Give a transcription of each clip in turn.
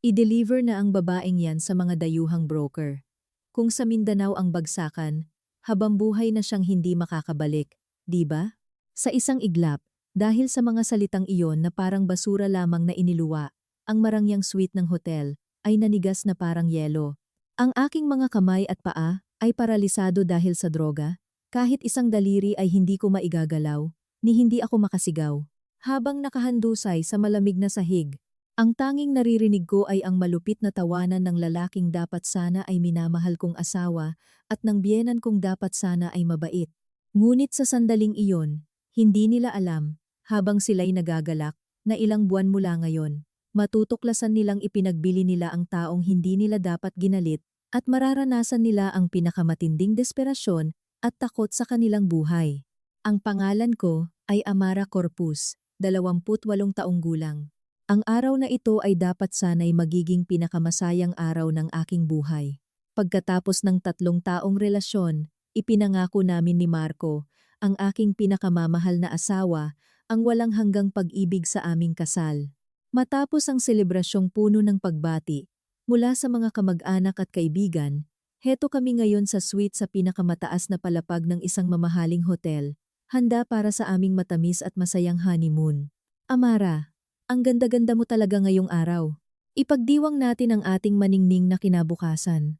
I-deliver na ang babaeng yan sa mga dayuhang broker. Kung sa Mindanao ang bagsakan, habang buhay na siyang hindi makakabalik, di ba? Sa isang iglap, dahil sa mga salitang iyon na parang basura lamang na iniluwa, ang marangyang suite ng hotel ay nanigas na parang yelo. Ang aking mga kamay at paa ay paralisado dahil sa droga, kahit isang daliri ay hindi ko maigagalaw, ni hindi ako makasigaw. Habang nakahandusay sa malamig na sahig, ang tanging naririnig ko ay ang malupit na tawanan ng lalaking dapat sana ay minamahal kong asawa at ng biyenan kong dapat sana ay mabait. Ngunit sa sandaling iyon, hindi nila alam, habang sila'y nagagalak, na ilang buwan mula ngayon, matutuklasan nilang ipinagbili nila ang taong hindi nila dapat ginalit at mararanasan nila ang pinakamatinding desperasyon at takot sa kanilang buhay. Ang pangalan ko ay Amara Corpus, 28 taong gulang. Ang araw na ito ay dapat sana'y magiging pinakamasayang araw ng aking buhay. Pagkatapos ng 3 taong relasyon, ipinangako namin ni Marco, ang aking pinakamamahal na asawa, ang walang hanggang pag-ibig sa aming kasal. Matapos ang selebrasyong puno ng pagbati, mula sa mga kamag-anak at kaibigan, heto kami ngayon sa suite sa pinakamataas na palapag ng isang mamahaling hotel, handa para sa aming matamis at masayang honeymoon. Amara, ang ganda-ganda mo talaga ngayong araw. Ipagdiwang natin ang ating maningning na kinabukasan.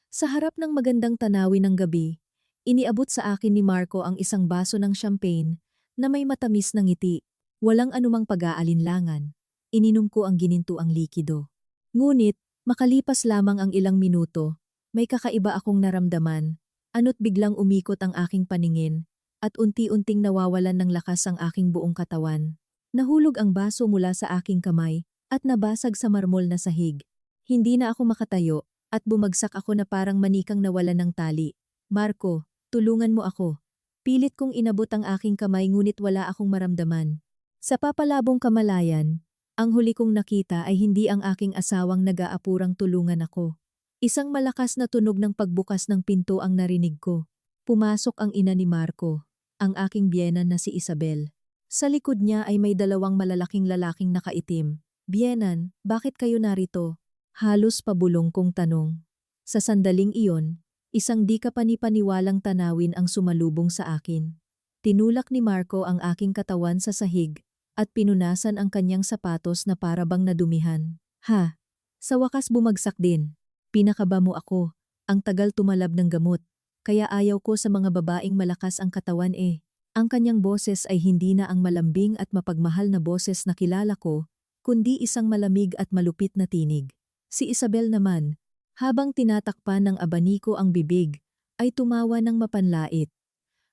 Sa harap ng magandang tanawin ng gabi, iniabot sa akin ni Marco ang isang baso ng champagne na may matamis na ngiti. Walang anumang pag-aalinlangan. Ininom ko ang ginintuang likido. Ngunit, makalipas lamang ang ilang minuto, may kakaiba akong naramdaman, ano't biglang umikot ang aking paningin, at unti-unting nawawalan ng lakas ang aking buong katawan. Nahulog ang baso mula sa aking kamay at nabasag sa marmol na sahig. Hindi na ako makatayo at bumagsak ako na parang manikang nawalan ng tali. Marco, tulungan mo ako. Pilit kong inabot ang aking kamay ngunit wala akong maramdaman. Sa papalabong kamalayan, ang huli kong nakita ay hindi ang aking asawang nag-aapurang tulungan ako. Isang malakas na tunog ng pagbukas ng pinto ang narinig ko. Pumasok ang ina ni Marco, ang aking biyenan na si Isabel. Sa likod niya ay may 2 malalaking lalaking nakaitim. Biyenan, bakit kayo narito? Halos pabulong kong tanong. Sa sandaling iyon, isang di kapani-paniwalang tanawin ang sumalubong sa akin. Tinulak ni Marco ang aking katawan sa sahig at pinunasan ang kanyang sapatos na parabang nadumihan. Ha! Sa wakas bumagsak din. Pinakaba mo ako. Ang tagal tumalab ng gamot. Kaya ayaw ko sa mga babaeng malakas ang katawan eh. Ang kanyang boses ay hindi na ang malambing at mapagmahal na boses na kilala ko, kundi isang malamig at malupit na tinig. Si Isabel naman, habang tinatakpan ng abaniko ang bibig, ay tumawa ng mapanlait.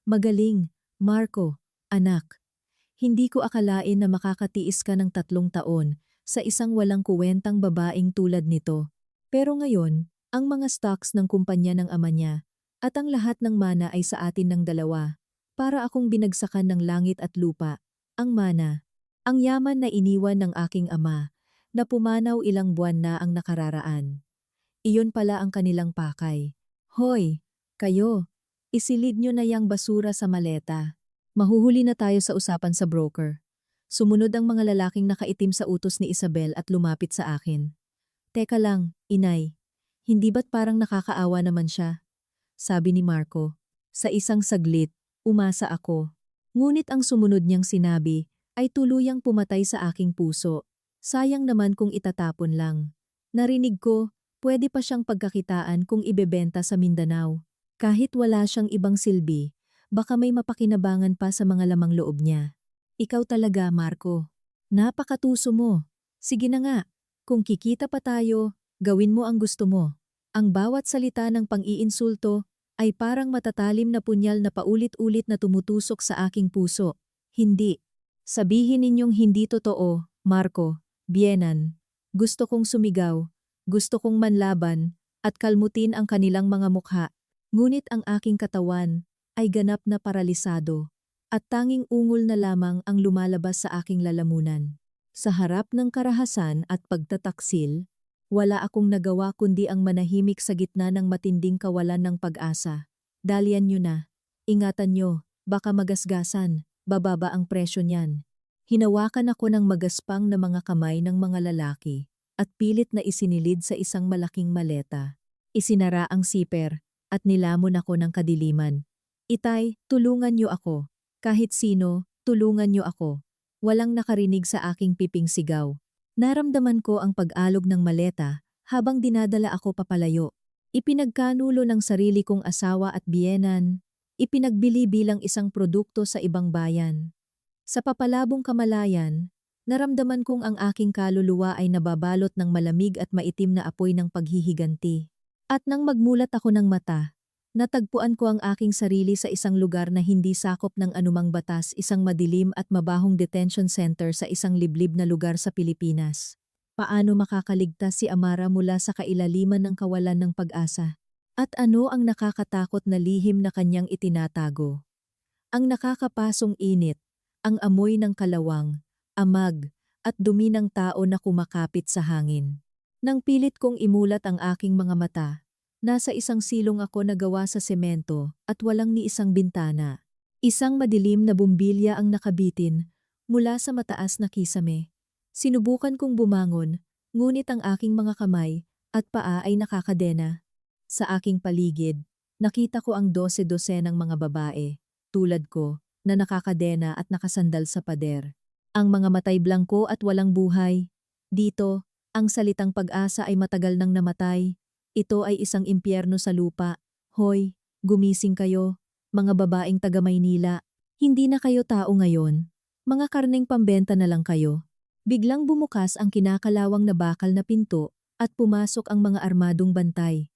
Magaling, Marco, anak. Hindi ko akalain na makakatiis ka ng 3 taon sa isang walang kuwentang babaeng tulad nito. Pero ngayon, ang mga stocks ng kumpanya ng ama niya at ang lahat ng mana ay sa atin ng dalawa. Para akong binagsakan ng langit at lupa, ang mana, ang yaman na iniwan ng aking ama, na pumanaw ilang buwan na ang nakararaan. Iyon pala ang kanilang pakay. Hoy, kayo, isilid nyo na yang basura sa maleta. Mahuhuli na tayo sa usapan sa broker. Sumunod ang mga lalaking nakaitim sa utos ni Isabel at lumapit sa akin. Teka lang, inay, hindi ba't parang nakakaawa naman siya? Sabi ni Marco. Sa isang saglit, umasa ako. Ngunit ang sumunod niyang sinabi ay tuluyang pumatay sa aking puso. Sayang naman kung itatapon lang. Narinig ko, pwede pa siyang pagkakitaan kung ibebenta sa Mindanao. Kahit wala siyang ibang silbi, baka may mapakinabangan pa sa mga lamang loob niya. Ikaw talaga, Marco. Napakatuso mo. Sige na nga, kung kikita pa tayo, gawin mo ang gusto mo. Ang bawat salita ng pang-iinsulto ay parang matatalim na punyal na paulit-ulit na tumutusok sa aking puso. Hindi. Sabihin ninyong hindi totoo, Marco, biyenan. Gusto kong sumigaw, gusto kong manlaban, at kalmutin ang kanilang mga mukha. Ngunit ang aking katawan ay ganap na paralisado, at tanging ungol na lamang ang lumalabas sa aking lalamunan. Sa harap ng karahasan at pagtataksil, wala akong nagawa kundi ang manahimik sa gitna ng matinding kawalan ng pag-asa. Dalian nyo na. Ingatan nyo, baka magasgasan, bababa ang presyo niyan. Hinawakan ako ng magaspang na mga kamay ng mga lalaki, at pilit na isinilid sa isang malaking maleta. Isinara ang siper at nilamon ako ng kadiliman. Itay, tulungan niyo ako. Kahit sino, tulungan niyo ako. Walang nakarinig sa aking piping sigaw. Naramdaman ko ang pag-alog ng maleta habang dinadala ako papalayo. Ipinagkanulo ng sarili kong asawa at biyenan, ipinagbili bilang isang produkto sa ibang bayan. Sa papalabong kamalayan, naramdaman kong ang aking kaluluwa ay nababalot ng malamig at maitim na apoy ng paghihiganti. At nang magmulat ako ng mata, natagpuan ko ang aking sarili sa isang lugar na hindi sakop ng anumang batas, isang madilim at mabahong detention center sa isang liblib na lugar sa Pilipinas. Paano makakaligtas si Amara mula sa kailaliman ng kawalan ng pag-asa? At ano ang nakakatakot na lihim na kanyang itinatago? Ang nakakapasong init, ang amoy ng kalawang, amag, at dumi ng tao na kumakapit sa hangin. Nang pilit kong imulat ang aking mga mata, nasa isang silong ako na gawa sa semento at walang ni isang bintana. Isang madilim na bumbilya ang nakabitin mula sa mataas na kisame. Sinubukan kong bumangon, ngunit ang aking mga kamay at paa ay nakakadena. Sa aking paligid, nakita ko ang 12-dosenang mga babae, tulad ko, na nakakadena at nakasandal sa pader. Ang mga matay blangko at walang buhay. Dito, ang salitang pag-asa ay matagal nang namatay. Ito ay isang impyerno sa lupa. Hoy, gumising kayo, mga babaeng taga Maynila. Hindi na kayo tao ngayon. Mga karneng pambenta na lang kayo. Biglang bumukas ang kinakalawang na bakal na pinto at pumasok ang mga armadong bantay.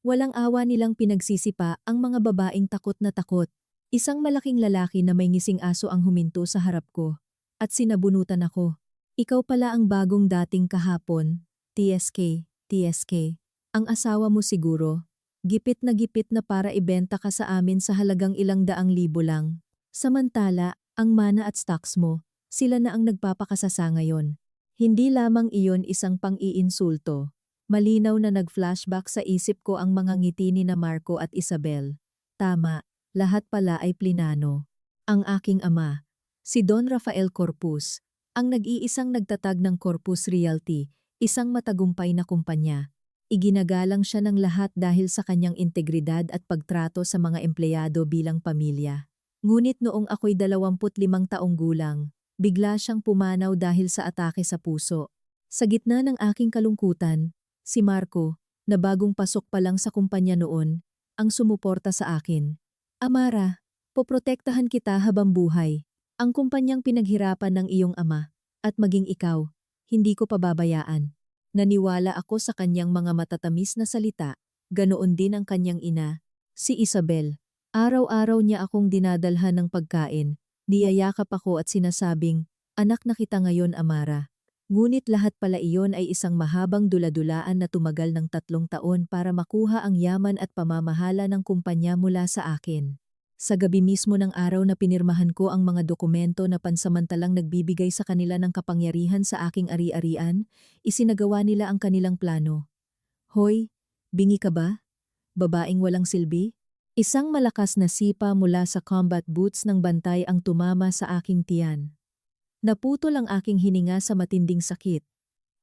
Walang awa nilang pinagsisipa ang mga babaeng takot na takot. Isang malaking lalaki na may ngising aso ang huminto sa harap ko at sinabunutan ako. Ikaw pala ang bagong dating kahapon, TSK, TSK. Ang asawa mo siguro. Gipit na para ibenta ka sa amin sa halagang ilang daang libo lang. Samantala, ang mana at stocks mo, sila na ang nagpapakasasa ngayon. Hindi lamang iyon isang pang-iinsulto. Malinaw na nag-flashback sa isip ko ang mga ngiti ni na Marco at Isabel. Tama, lahat pala ay plinano. Ang aking ama, si Don Rafael Corpus, ang nag-iisang nagtatag ng Corpus Realty, isang matagumpay na kumpanya. Iginagalang siya ng lahat dahil sa kanyang integridad at pagtrato sa mga empleyado bilang pamilya. Ngunit noong ako'y 25 taong gulang, bigla siyang pumanaw dahil sa atake sa puso. Sa gitna ng aking kalungkutan, si Marco, na bagong pasok pa lang sa kumpanya noon, ang sumuporta sa akin. Amara, poprotektahan kita habang buhay. Ang kumpanyang pinaghirapan ng iyong ama, at maging ikaw, hindi ko pababayaan. Naniwala ako sa kanyang mga matatamis na salita, ganoon din ang kanyang ina, si Isabel. Araw-araw niya akong dinadalhan ng pagkain, niyayakap ako at sinasabing, anak na kita ngayon Amara. Ngunit lahat pala iyon ay isang mahabang dula-dulaan na tumagal ng 3 taon para makuha ang yaman at pamamahala ng kumpanya mula sa akin. Sa gabi mismo ng araw na pinirmahan ko ang mga dokumento na pansamantalang nagbibigay sa kanila ng kapangyarihan sa aking ari-arian, isinagawa nila ang kanilang plano. Hoy, bingi ka ba? Babaeng walang silbi? Isang malakas na sipa mula sa combat boots ng bantay ang tumama sa aking tiyan. Naputol ang aking hininga sa matinding sakit.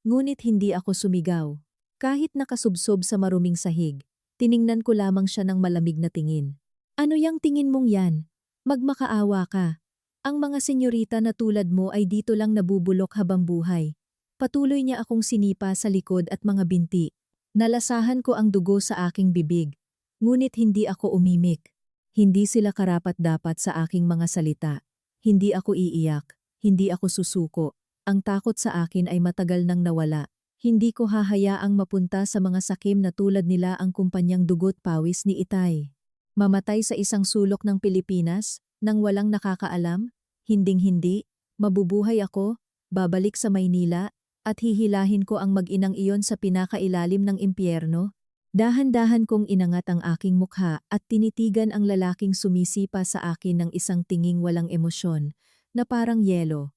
Ngunit hindi ako sumigaw. Kahit nakasubsob sa maruming sahig, tiningnan ko lamang siya ng malamig na tingin. Ano yang tingin mong yan? Magmakaawa ka. Ang mga senyorita na tulad mo ay dito lang nabubulok habang buhay. Patuloy niya akong sinipa sa likod at mga binti. Nalasahan ko ang dugo sa aking bibig. Ngunit hindi ako umimik. Hindi sila karapat-dapat sa aking mga salita. Hindi ako iiyak. Hindi ako susuko. Ang takot sa akin ay matagal nang nawala. Hindi ko hahayaang mapunta sa mga sakim na tulad nila ang kumpanyang dugot pawis ni Itay. Mamatay sa isang sulok ng Pilipinas, nang walang nakakaalam, hinding-hindi, mabubuhay ako, babalik sa Maynila, at hihilahin ko ang mag-inang iyon sa pinakailalim ng impyerno. Dahan-dahan kong inangat ang aking mukha at tinitigan ang lalaking sumisipa sa akin ng isang tinging walang emosyon, na parang yelo.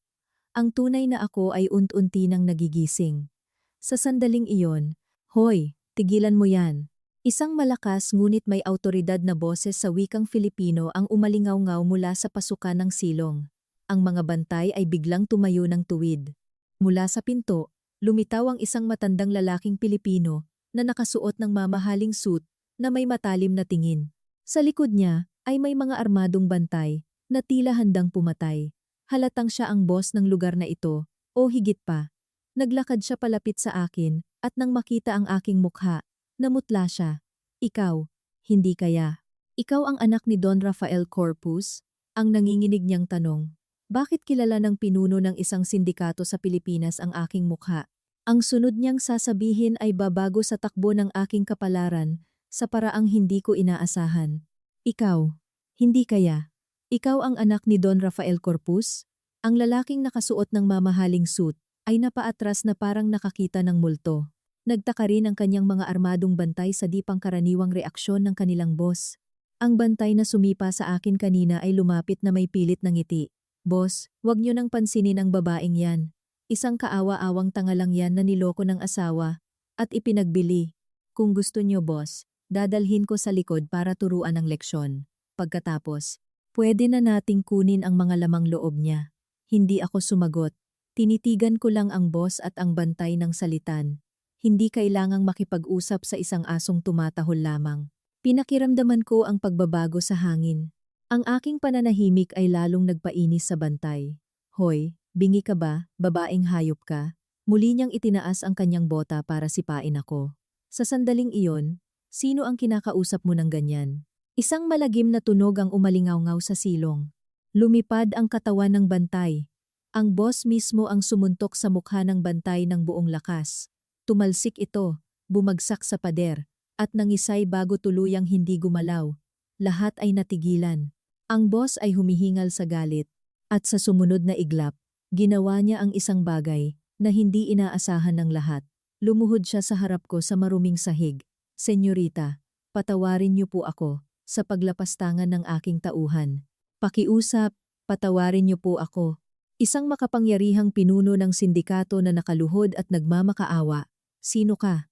Ang tunay na ako ay unti-unti nang nagigising. Sa sandaling iyon, hoy, tigilan mo yan. Isang malakas ngunit may awtoridad na boses sa wikang Filipino ang umalingaw-ngaw mula sa pasukan ng silong. Ang mga bantay ay biglang tumayo ng tuwid. Mula sa pinto, lumitaw ang isang matandang lalaking Pilipino na nakasuot ng mamahaling suit na may matalim na tingin. Sa likod niya ay may mga armadong bantay na tila handang pumatay. Halatang siya ang boss ng lugar na ito o higit pa. Naglakad siya palapit sa akin at nang makita ang aking mukha, namutla siya. Ikaw, hindi kaya? Ikaw ang anak ni Don Rafael Corpus? Ang nanginginig niyang tanong. Bakit kilala ng pinuno ng isang sindikato sa Pilipinas ang aking mukha? Ang sunod niyang sasabihin ay babago sa takbo ng aking kapalaran sa paraang hindi ko inaasahan. Ikaw, hindi kaya? Ikaw ang anak ni Don Rafael Corpus? Ang lalaking nakasuot ng mamahaling suit ay napaatras na parang nakakita ng multo. Nagtaka rin ang kanyang mga armadong bantay sa di pangkaraniwang reaksyon ng kanilang boss. Ang bantay na sumipa sa akin kanina ay lumapit na may pilit na ngiti. Boss, wag niyo nang pansinin ang babaeng yan. Isang kaawa-awang tanga lang yan na niloko ng asawa at ipinagbili. Kung gusto niyo boss, dadalhin ko sa likod para turuan ng leksyon. Pagkatapos, pwede na nating kunin ang mga lamang loob niya. Hindi ako sumagot. Tinitigan ko lang ang boss at ang bantay ng salitan. Hindi kailangang makipag-usap sa isang asong tumatahol lamang. Pinakiramdaman ko ang pagbabago sa hangin. Ang aking pananahimik ay lalong nagpainis sa bantay. Hoy, bingi ka ba, babaeng hayop ka? Muli niyang itinaas ang kanyang bota para sipain ako. Sa sandaling iyon, sino ang kinakausap mo ng ganyan? Isang malagim na tunog ang umalingaw-ngaw sa silong. Lumipad ang katawan ng bantay. Ang boss mismo ang sumuntok sa mukha ng bantay ng buong lakas. Tumalsik ito, bumagsak sa pader, at nangisay bago tuluyang hindi gumalaw. Lahat ay natigilan. Ang boss ay humihingal sa galit, at sa sumunod na iglap, ginawa niya ang isang bagay na hindi inaasahan ng lahat. Lumuhod siya sa harap ko sa maruming sahig. Senyorita, patawarin niyo po ako sa paglapastangan ng aking tauhan. Pakiusap, patawarin niyo po ako. Isang makapangyarihang pinuno ng sindikato na nakaluhod at nagmamakaawa. Sino ka?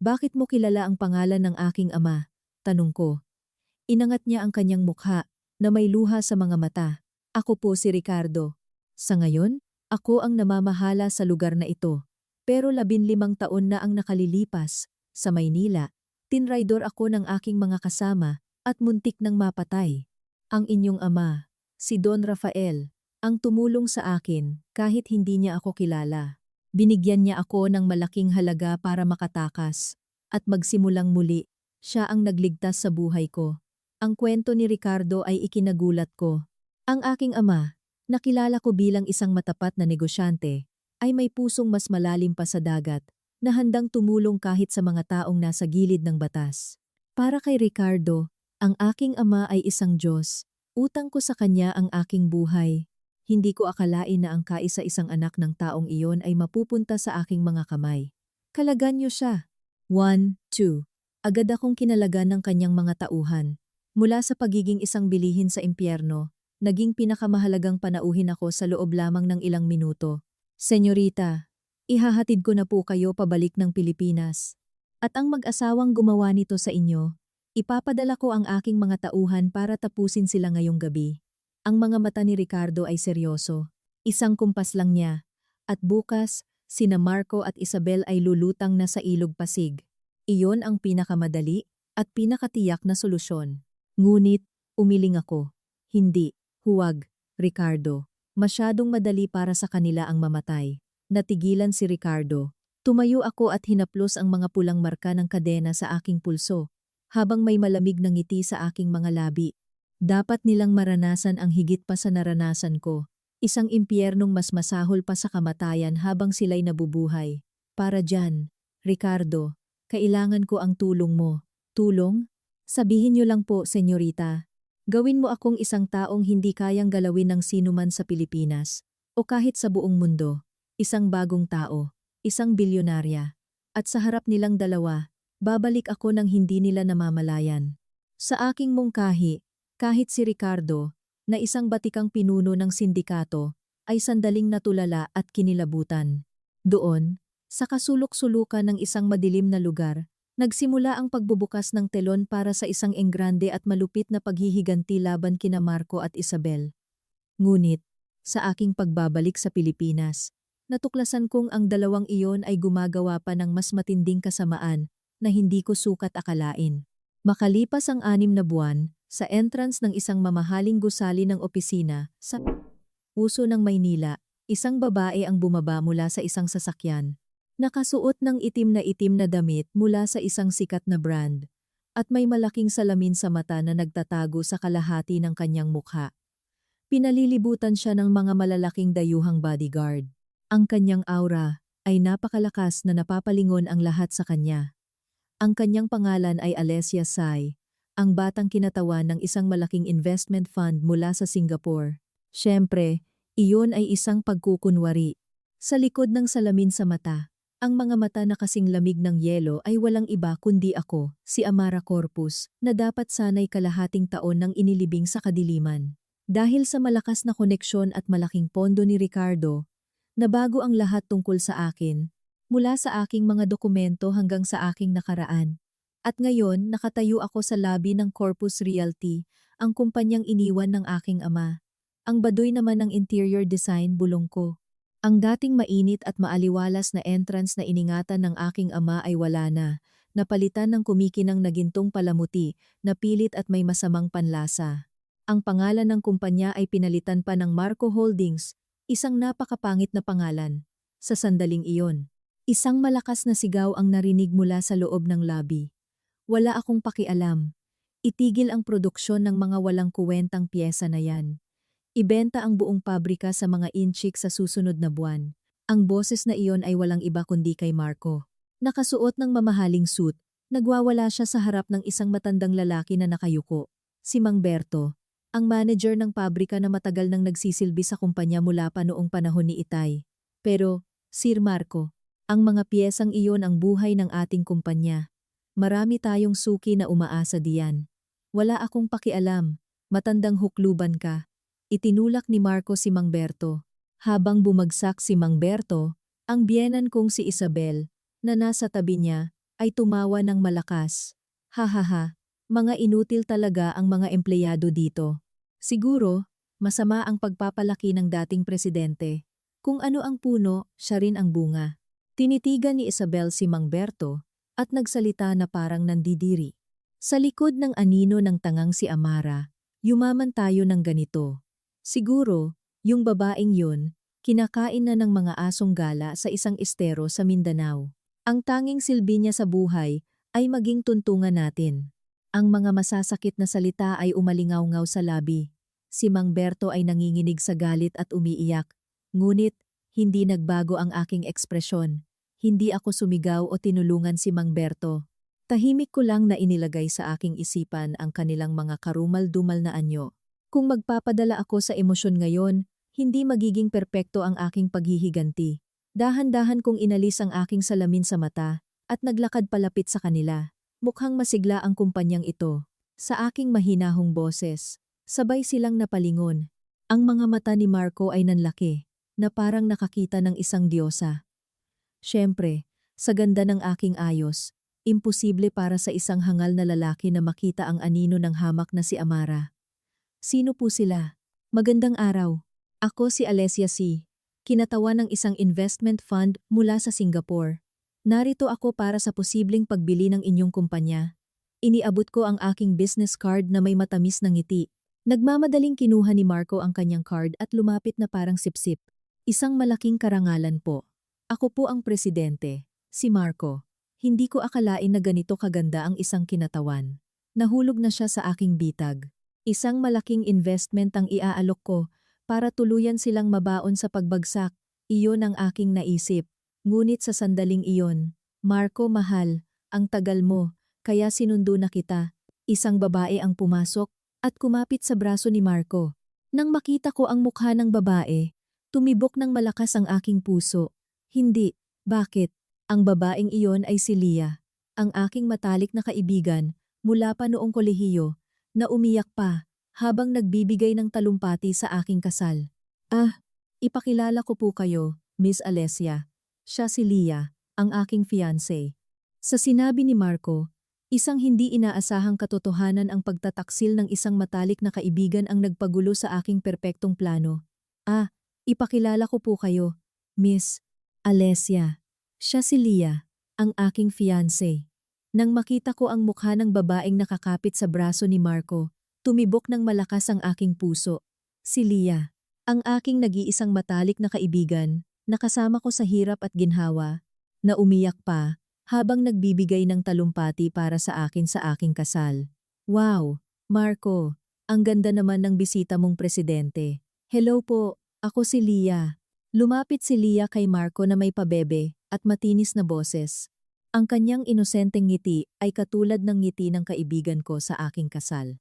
Bakit mo kilala ang pangalan ng aking ama? Tanong ko. Inangat niya ang kanyang mukha na may luha sa mga mata. Ako po si Ricardo. Sa ngayon, ako ang namamahala sa lugar na ito. Pero 15 taon na ang nakalilipas. Sa Maynila, tinraidor ako ng aking mga kasama at muntik nang mapatay. Ang inyong ama, si Don Rafael, ang tumulong sa akin kahit hindi niya ako kilala. Binigyan niya ako ng malaking halaga para makatakas at magsimulang muli. Siya ang nagligtas sa buhay ko. Ang kwento ni Ricardo ay ikinagulat ko. Ang aking ama, nakilala ko bilang isang matapat na negosyante, ay may pusong mas malalim pa sa dagat na handang tumulong kahit sa mga taong nasa gilid ng batas. Para kay Ricardo, ang aking ama ay isang Diyos. Utang ko sa kanya ang aking buhay. Hindi ko akalain na ang kaisa-isang anak ng taong iyon ay mapupunta sa aking mga kamay. Kalagan niyo siya. 1, 2. Agad akong kinalagan ng kanyang mga tauhan. Mula sa pagiging isang bilihin sa impyerno, naging pinakamahalagang panauhin ako sa loob lamang ng ilang minuto. Senyorita, ihahatid ko na po kayo pabalik ng Pilipinas. At ang mag-asawang gumawa nito sa inyo, ipapadala ko ang aking mga tauhan para tapusin sila ngayong gabi. Ang mga mata ni Ricardo ay seryoso. Isang kumpas lang niya. At bukas, sina Marco at Isabel ay lulutang na sa Ilog Pasig. Iyon ang pinakamadali at pinakatiyak na solusyon. Ngunit, umiling ako. Hindi, huwag, Ricardo. Masyadong madali para sa kanila ang mamatay. Natigilan si Ricardo. Tumayo ako at hinaplos ang mga pulang marka ng kadena sa aking pulso, habang may malamig na ngiti sa aking mga labi. Dapat nilang maranasan ang higit pa sa naranasan ko. Isang impyernong mas masahol pa sa kamatayan habang sila'y nabubuhay. Para dyan, Ricardo, kailangan ko ang tulong mo. Tulong? Sabihin niyo lang po, senyorita. Gawin mo akong isang taong hindi kayang galawin ng sinuman sa Pilipinas, o kahit sa buong mundo. Isang bagong tao, isang bilyonarya. At sa harap nilang dalawa, babalik ako ng hindi nila namamalayan. Sa aking mungkahi, kahit si Ricardo, na isang batikang pinuno ng sindikato, ay sandaling natulala at kinilabutan. Doon, sa kasulok-sulukan ng isang madilim na lugar, nagsimula ang pagbubukas ng telon para sa isang enggrande at malupit na paghihiganti laban kina Marco at Isabel. Ngunit, sa aking pagbabalik sa Pilipinas, natuklasan kong ang dalawang iyon ay gumagawa pa ng mas matinding kasamaan na hindi ko sukat akalain. Makalipas ang 6 na buwan, sa entrance ng isang mamahaling gusali ng opisina sa puso ng Maynila, isang babae ang bumaba mula sa isang sasakyan. Nakasuot ng itim na damit mula sa isang sikat na brand, at may malaking salamin sa mata na nagtatago sa kalahati ng kanyang mukha. Pinalilibutan siya ng mga malalaking dayuhang bodyguard. Ang kanyang aura ay napakalakas na napapalingon ang lahat sa kanya. Ang kanyang pangalan ay Alessia Sai, ang batang kinatawan ng isang malaking investment fund mula sa Singapore. Siyempre, iyon ay isang pagkukunwari. Sa likod ng salamin sa mata, ang mga mata na kasing lamig ng yelo ay walang iba kundi ako, si Amara Corpus, na dapat sanay kalahating taon nang inilibing sa kadiliman. Dahil sa malakas na koneksyon at malaking pondo ni Ricardo, nabago ang lahat tungkol sa akin, mula sa aking mga dokumento hanggang sa aking nakaraan. At ngayon, nakatayo ako sa lobby ng Corpus Realty, ang kumpanyang iniwan ng aking ama. Ang baduy naman ng interior design bulong ko. Ang dating mainit at maaliwalas na entrance na iningatan ng aking ama ay wala na, napalitan ng kumikinang na gintong palamuti, na pilit at may masamang panlasa. Ang pangalan ng kumpanya ay pinalitan pa ng Marco Holdings, isang napakapangit na pangalan. Sa sandaling iyon, isang malakas na sigaw ang narinig mula sa loob ng lobby. Wala akong pakialam. Itigil ang produksyon ng mga walang kuwentang piyesa na yan. Ibenta ang buong pabrika sa mga inchik sa susunod na buwan. Ang boses na iyon ay walang iba kundi kay Marco. Nakasuot ng mamahaling suit, nagwawala siya sa harap ng isang matandang lalaki na nakayuko. Si Mang Berto, ang manager ng pabrika na matagal nang nagsisilbi sa kumpanya mula pa noong panahon ni Itay. Pero, Sir Marco, ang mga piyesang iyon ang buhay ng ating kumpanya. Marami tayong suki na umaasa diyan. Wala akong pakialam, matandang hukluban ka. Itinulak ni Marco si Mang Berto. Habang bumagsak si Mang Berto, ang biyenan kong si Isabel, na nasa tabi niya, ay tumawa ng malakas. Hahaha, mga inutil talaga ang mga empleyado dito. Siguro, masama ang pagpapalaki ng dating presidente. Kung ano ang puno, siya rin ang bunga. Tinitigan ni Isabel si Mang Berto at nagsalita na parang nandidiri. Sa likod ng anino ng tangang si Amara, yumaman tayo ng ganito. Siguro, yung babaeng yun, kinakain na ng mga asong gala sa isang estero sa Mindanao. Ang tanging silbi niya sa buhay ay maging tuntungan natin. Ang mga masasakit na salita ay umalingaw-ngaw sa labi. Si Mang Berto ay nanginginig sa galit at umiiyak. Ngunit, hindi nagbago ang aking ekspresyon. Hindi ako sumigaw o tinulungan si Mang Berto. Tahimik ko lang na inilagay sa aking isipan ang kanilang mga karumal-dumal na anyo. Kung magpapadala ako sa emosyon ngayon, hindi magiging perpekto ang aking paghihiganti. Dahan-dahan kong inalis ang aking salamin sa mata at naglakad palapit sa kanila. Mukhang masigla ang kumpanyang ito. Sa aking mahinahong boses, sabay silang napalingon. Ang mga mata ni Marco ay nanlaki, na parang nakakita ng isang diyosa. Siyempre, sa ganda ng aking ayos, imposible para sa isang hangal na lalaki na makita ang anino ng hamak na si Amara. Sino po sila? Magandang araw. Ako si Alessia C., kinatawan ng isang investment fund mula sa Singapore. Narito ako para sa posibleng pagbili ng inyong kumpanya. Iniabot ko ang aking business card na may matamis na ngiti. Nagmamadaling kinuha ni Marco ang kanyang card at lumapit na parang sipsip. Isang malaking karangalan po. Ako po ang presidente, si Marco. Hindi ko akalain na ganito kaganda ang isang kinatawan. Nahulog na siya sa aking bitag. Isang malaking investment ang iaalok ko para tuluyan silang mabaon sa pagbagsak. Iyon ang aking naisip. Ngunit sa sandaling iyon, Marco mahal, ang tagal mo, kaya sinundo na kita. Isang babae ang pumasok at kumapit sa braso ni Marco. Nang makita ko ang mukha ng babae, tumibok ng malakas ang aking puso. Hindi, bakit? Ang babaeng iyon ay si Leah, ang aking matalik na kaibigan mula pa noong kolehiyo, na umiyak pa habang nagbibigay ng talumpati sa aking kasal. Ipakilala ko po kayo, Miss Alessia. Siya si Leah, ang aking fiancé. Sa sinabi ni Marco, isang hindi inaasahang katotohanan ang pagtataksil ng isang matalik na kaibigan ang nagpagulo sa aking perpektong plano. Ipakilala ko po kayo. Miss Alessia, siya si Leah, ang aking fiancé. Nang makita ko ang mukha ng babaeng nakakapit sa braso ni Marco, tumibok ng malakas ang aking puso. Si Leah, ang aking nag-iisang matalik na kaibigan, nakasama ko sa hirap at ginhawa, na umiyak pa habang nagbibigay ng talumpati para sa akin sa aking kasal. Wow, Marco, ang ganda naman ng bisita mong presidente. Hello po, ako si Leah. Lumapit si Leah kay Marco na may pabebe at matinis na boses. Ang kanyang inosenteng ngiti ay katulad ng ngiti ng kaibigan ko sa aking kasal.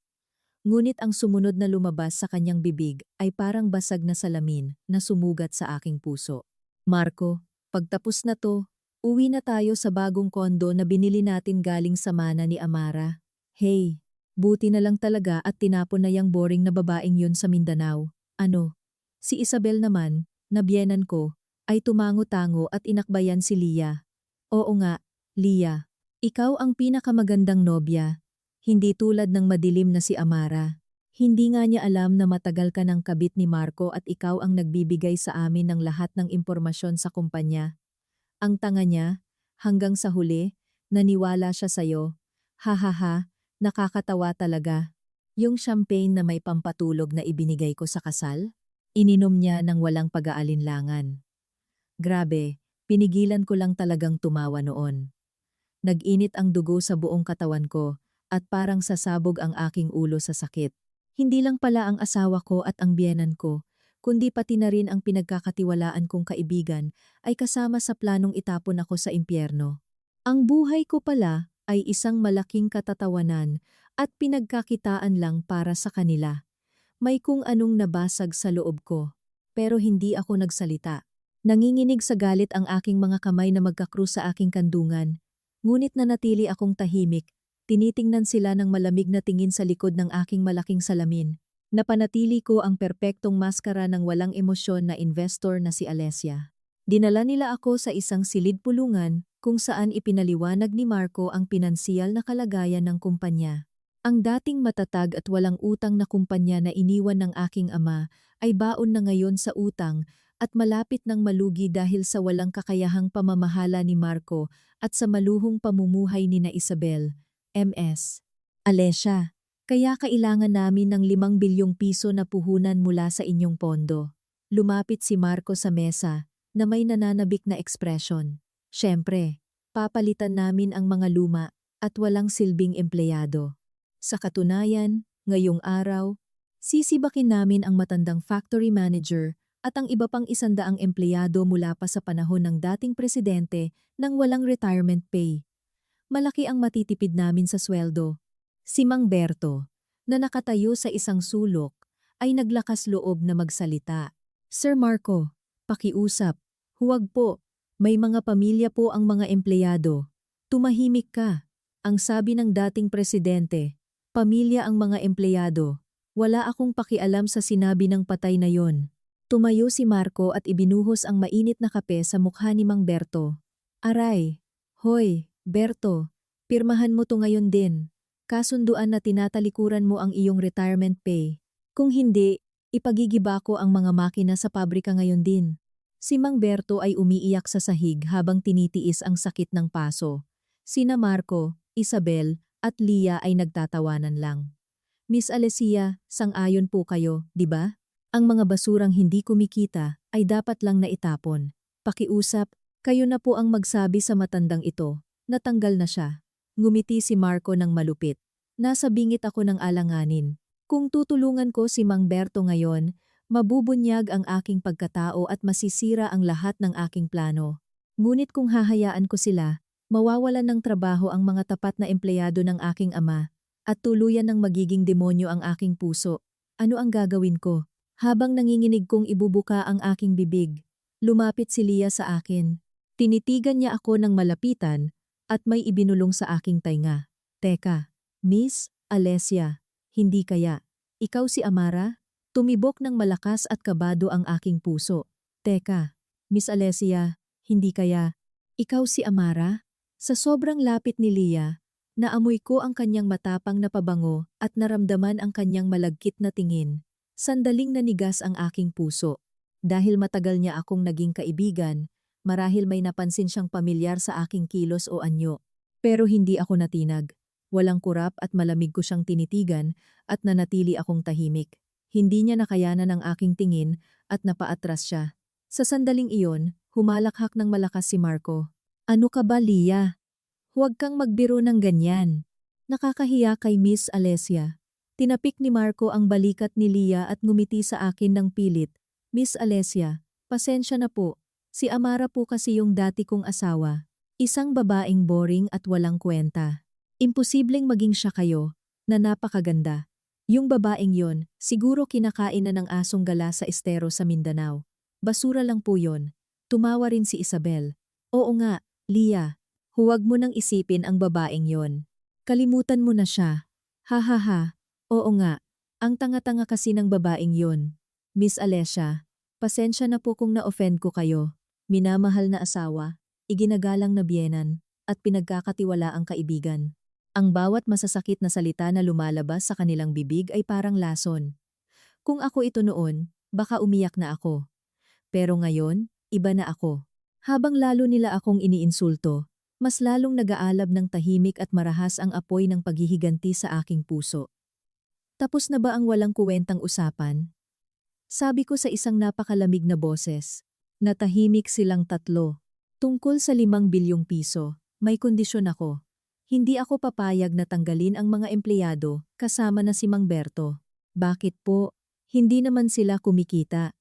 Ngunit ang sumunod na lumabas sa kanyang bibig ay parang basag na salamin na sumugat sa aking puso. Marco, pagtapos na to, uwi na tayo sa bagong kondo na binili natin galing sa mana ni Amara. Hey, buti na lang talaga at tinapon na yang boring na babaeng yun sa Mindanao. Ano? Si Isabel naman, na biyenan ko, ay tumango-tango at inakbayan si Leah. Oo nga, Leah, ikaw ang pinakamagandang nobya, hindi tulad ng madilim na si Amara. Hindi nga niya alam na matagal ka ng kabit ni Marco at ikaw ang nagbibigay sa amin ng lahat ng impormasyon sa kumpanya. Ang tanga niya, hanggang sa huli, naniwala siya sa'yo. Hahaha, nakakatawa talaga. Yung champagne na may pampatulog na ibinigay ko sa kasal, ininom niya ng walang pag-aalinlangan. Grabe, pinigilan ko lang talagang tumawa noon. Nag-init ang dugo sa buong katawan ko at parang sasabog ang aking ulo sa sakit. Hindi lang pala ang asawa ko at ang biyenan ko, kundi pati na rin ang pinagkakatiwalaan kong kaibigan ay kasama sa planong itapon ako sa impyerno. Ang buhay ko pala ay isang malaking katatawanan at pinagkakitaan lang para sa kanila. May kung anong nabasag sa loob ko, pero hindi ako nagsalita. Nanginginig sa galit ang aking mga kamay na magkakrus sa aking kandungan. Ngunit nanatili akong tahimik, tinitingnan sila ng malamig na tingin sa likod ng aking malaking salamin. Napanatili ko ang perpektong maskara ng walang emosyon na investor na si Alessia. Dinala nila ako sa isang silid pulungan kung saan ipinaliwanag ni Marco ang pinansiyal na kalagayan ng kumpanya. Ang dating matatag at walang utang na kumpanya na iniwan ng aking ama ay baon na ngayon sa utang at malapit ng malugi dahil sa walang kakayahang pamamahala ni Marco at sa maluhong pamumuhay ni na Isabel, MS. Alessia, kaya kailangan namin ng 5 bilyong piso na puhunan mula sa inyong pondo. Lumapit si Marco sa mesa na may nananabik na ekspresyon. Siyempre, papalitan namin ang mga luma at walang silbing empleyado. Sa katunayan, ngayong araw, sisibakin namin ang matandang factory manager at ang iba pang 100 empleyado mula pa sa panahon ng dating presidente nang walang retirement pay. Malaki ang matitipid namin sa sweldo. Si Mang Berto, na nakatayo sa isang sulok, ay naglakas loob na magsalita. Sir Marco, pakiusap. Huwag po, may mga pamilya po ang mga empleyado. Tumahimik ka. Ang sabi ng dating presidente, pamilya ang mga empleyado. Wala akong pakialam sa sinabi ng patay na yon. Tumayo si Marco at ibinuhos ang mainit na kape sa mukha ni Mang Berto. Aray, hoy, Berto, pirmahan mo to ngayon din. Kasunduan na tinatalikuran mo ang iyong retirement pay. Kung hindi, ipagigiba ko ang mga makina sa pabrika ngayon din. Si Mang Berto ay umiiyak sa sahig habang tinitiis ang sakit ng paso. Sina Marco, Isabel, at Leah ay nagtatawanan lang. Miss Alessia, sang-ayon po kayo, di ba? Ang mga basurang hindi kumikita ay dapat lang na itapon. Pakiusap, kayo na po ang magsabi sa matandang ito. Natanggal na siya. Ngumiti si Marco ng malupit. Nasa bingit ako ng alanganin. Kung tutulungan ko si Mang Berto ngayon, mabubunyag ang aking pagkatao at masisira ang lahat ng aking plano. Ngunit kung hahayaan ko sila, mawawalan ng trabaho ang mga tapat na empleyado ng aking ama at tuluyan ng magiging demonyo ang aking puso. Ano ang gagawin ko? Habang nanginginig kong ibubuka ang aking bibig, lumapit si Leah sa akin. Tinitigan niya ako ng malapitan at may ibinulong sa aking tainga. Teka, Miss Alessia, hindi kaya? Ikaw si Amara? Tumibok ng malakas at kabado ang aking puso. Teka, Miss Alessia, hindi kaya? Ikaw si Amara? Sa sobrang lapit ni Leah, naamoy ko ang kanyang matapang na pabango at naramdaman ang kanyang malagkit na tingin. Sandaling nanigas ang aking puso. Dahil matagal niya akong naging kaibigan, marahil may napansin siyang pamilyar sa aking kilos o anyo. Pero hindi ako natinag. Walang kurap at malamig ko siyang tinitigan at nanatili akong tahimik. Hindi niya nakayanan ang aking tingin at napaatras siya. Sa sandaling iyon, humalakhak ng malakas si Marco. Ano ka ba, Lia? Huwag kang magbiro ng ganyan. Nakakahiya kay Miss Alessia. Tinapik ni Marco ang balikat ni Lia at ngumiti sa akin ng pilit. Miss Alessia, pasensya na po. Si Amara po kasi yung dati kong asawa. Isang babaeng boring at walang kwenta. Imposibleng maging siya kayo, na napakaganda. Yung babaeng yon, siguro kinakain na ng asong gala sa estero sa Mindanao. Basura lang po yon. Tumawa rin si Isabel. Oo nga, Lia. Huwag mo nang isipin ang babaeng yon. Kalimutan mo na siya. Ha ha ha. Oo nga. Ang tanga-tanga kasi ng babaeng yon. Miss Alessia, pasensya na po kung na-offend ko kayo. Minamahal na asawa, iginagalang na biyenan, at pinagkakatiwalaang kaibigan. Ang bawat masasakit na salita na lumalabas sa kanilang bibig ay parang lason. Kung ako ito noon, baka umiyak na ako. Pero ngayon, iba na ako. Habang lalo nila akong iniinsulto, mas lalong nag-aalab ng tahimik at marahas ang apoy ng paghihiganti sa aking puso. Tapos na ba ang walang kuwentang usapan? Sabi ko sa isang napakalamig na boses. Natahimik silang tatlo. Tungkol sa 5 bilyong piso, may kondisyon ako. Hindi ako papayag na tanggalin ang mga empleyado kasama na si Mang Berto. Bakit po? Hindi naman sila kumikita.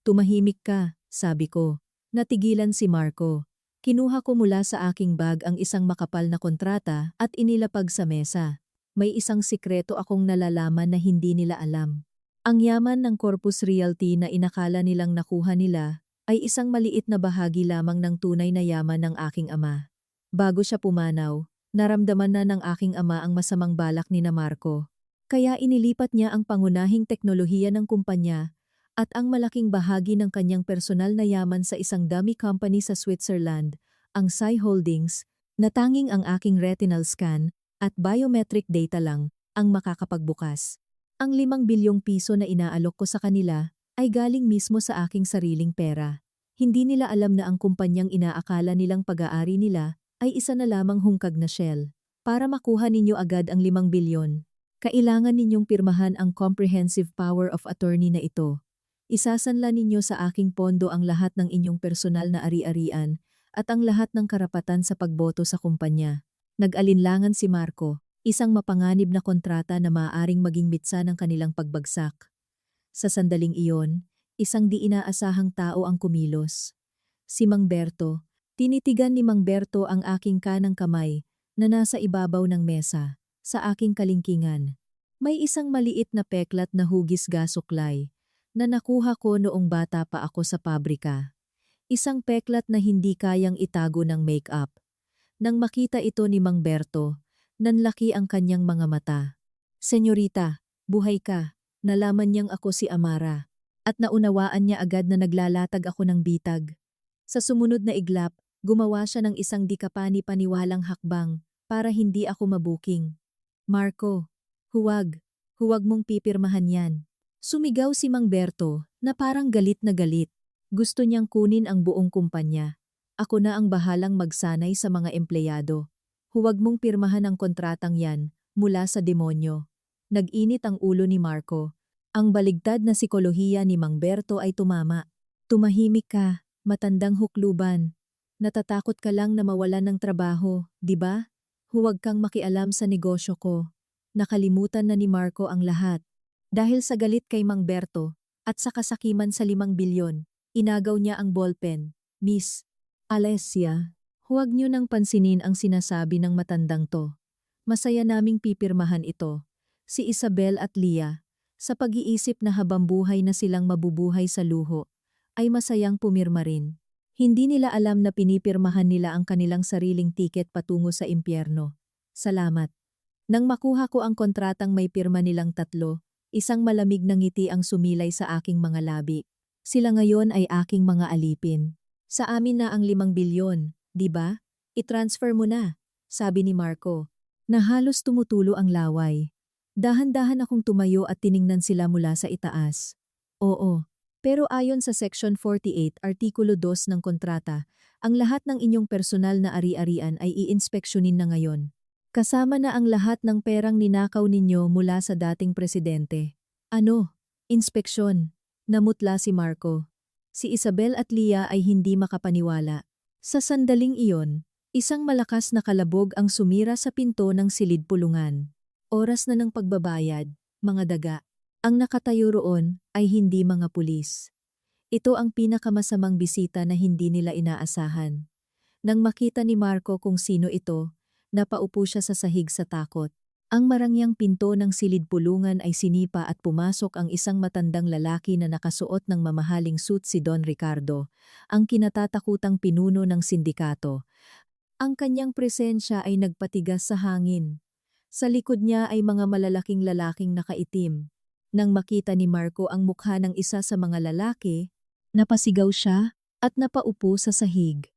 Tumahimik ka, sabi ko. Natigilan si Marco. Kinuha ko mula sa aking bag ang isang makapal na kontrata at inilapag sa mesa. May isang sikreto akong nalalaman na hindi nila alam. Ang yaman ng Corpus Realty na inakala nilang nakuha nila ay isang maliit na bahagi lamang ng tunay na yaman ng aking ama. Bago siya pumanaw, naramdaman na ng aking ama ang masamang balak ni Marco. Kaya inilipat niya ang pangunahing teknolohiya ng kumpanya at ang malaking bahagi ng kanyang personal na yaman sa isang dummy company sa Switzerland, ang Sai Holdings, na tanging ang aking retinal scan at biometric data lang ang makakapagbukas. Ang 5 bilyong piso na inaalok ko sa kanila ay galing mismo sa aking sariling pera. Hindi nila alam na ang kumpanyang inaakala nilang pag-aari nila ay isa na lamang hungkag na shell. Para makuha ninyo agad ang 5 bilyon, kailangan ninyong pirmahan ang comprehensive power of attorney na ito. Isasanla ninyo sa aking pondo ang lahat ng inyong personal na ari-arian at ang lahat ng karapatan sa pagboto sa kumpanya. Nag-alinlangan si Marco. Isang mapanganib na kontrata na maaaring maging mitsa ng kanilang pagbagsak. Sa sandaling iyon, isang di inaasahang tao ang kumilos. Si Mang Berto. Tinitigan ni Mang Berto ang aking kanang kamay na nasa ibabaw ng mesa, sa aking kalingkingan. May isang maliit na peklat na hugis gasuklay na nakuha ko noong bata pa ako sa pabrika. Isang peklat na hindi kayang itago ng make-up. Nang makita ito ni Mang Berto, nanlaki ang kanyang mga mata. Senyorita, buhay ka. Nalaman niyang ako si Amara. At naunawaan niya agad na naglalatag ako ng bitag. Sa sumunod na iglap, gumawa siya ng isang di kapani-paniwalang hakbang para hindi ako mabuking. Marco, huwag. Huwag mong pipirmahan yan. Sumigaw si Mang Berto na parang galit na galit. Gusto niyang kunin ang buong kumpanya. Ako na ang bahalang magsanay sa mga empleyado. Huwag mong pirmahan ang kontratang yan mula sa demonyo. Nag-init ang ulo ni Marco. Ang baligtad na sikolohiya ni Mang Berto ay tumama. Tumahimik ka, matandang hukluban. Natatakot ka lang na mawalan ng trabaho, di ba? Huwag kang makialam sa negosyo ko. Nakalimutan na ni Marco ang lahat. Dahil sa galit kay Mang Berto at sa kasakiman sa 5 bilyon, inagaw niya ang ballpen. Miss Alessia, huwag niyo nang pansinin ang sinasabi ng matandang to. Masaya naming pipirmahan ito, si Isabel at Lia, sa pag-iisip na habang buhay na silang mabubuhay sa luho, ay masayang pumirma rin. Hindi nila alam na pinipirmahan nila ang kanilang sariling tiket patungo sa impyerno. Salamat. Nang makuha ko ang kontratang may pirma nilang tatlo, isang malamig na ngiti ang sumilay sa aking mga labi. Sila ngayon ay aking mga alipin. Sa amin na ang 5 bilyon, di ba? I-transfer mo na, sabi ni Marco, na halos tumutulo ang laway. Dahan-dahan akong tumayo at tiningnan sila mula sa itaas. Oo, Pero ayon sa Section 48, Artikulo 2 ng kontrata, ang lahat ng inyong personal na ari-arian ay iinspeksyonin na ngayon. Kasama na ang lahat ng perang ninakaw ninyo mula sa dating presidente. Ano? Inspeksyon. Namutla si Marco. Si Isabel at Leah ay hindi makapaniwala. Sa sandaling iyon, isang malakas na kalabog ang sumira sa pinto ng silid pulungan. Oras na ng pagbabayad, mga daga. Ang nakatayo roon ay hindi mga pulis. Ito ang pinakamasamang bisita na hindi nila inaasahan. Nang makita ni Marco kung sino ito, napaupo siya sa sahig sa takot. Ang marangyang pinto ng silid pulungan ay sinipa at pumasok ang isang matandang lalaki na nakasuot ng mamahaling suit, si Don Ricardo, ang kinatatakutang pinuno ng sindikato. Ang kanyang presensya ay nagpatigas sa hangin. Sa likod niya ay mga malalaking lalaking nakaitim. Nang makita ni Marco ang mukha ng isa sa mga lalaki, napasigaw siya at napaupo sa sahig.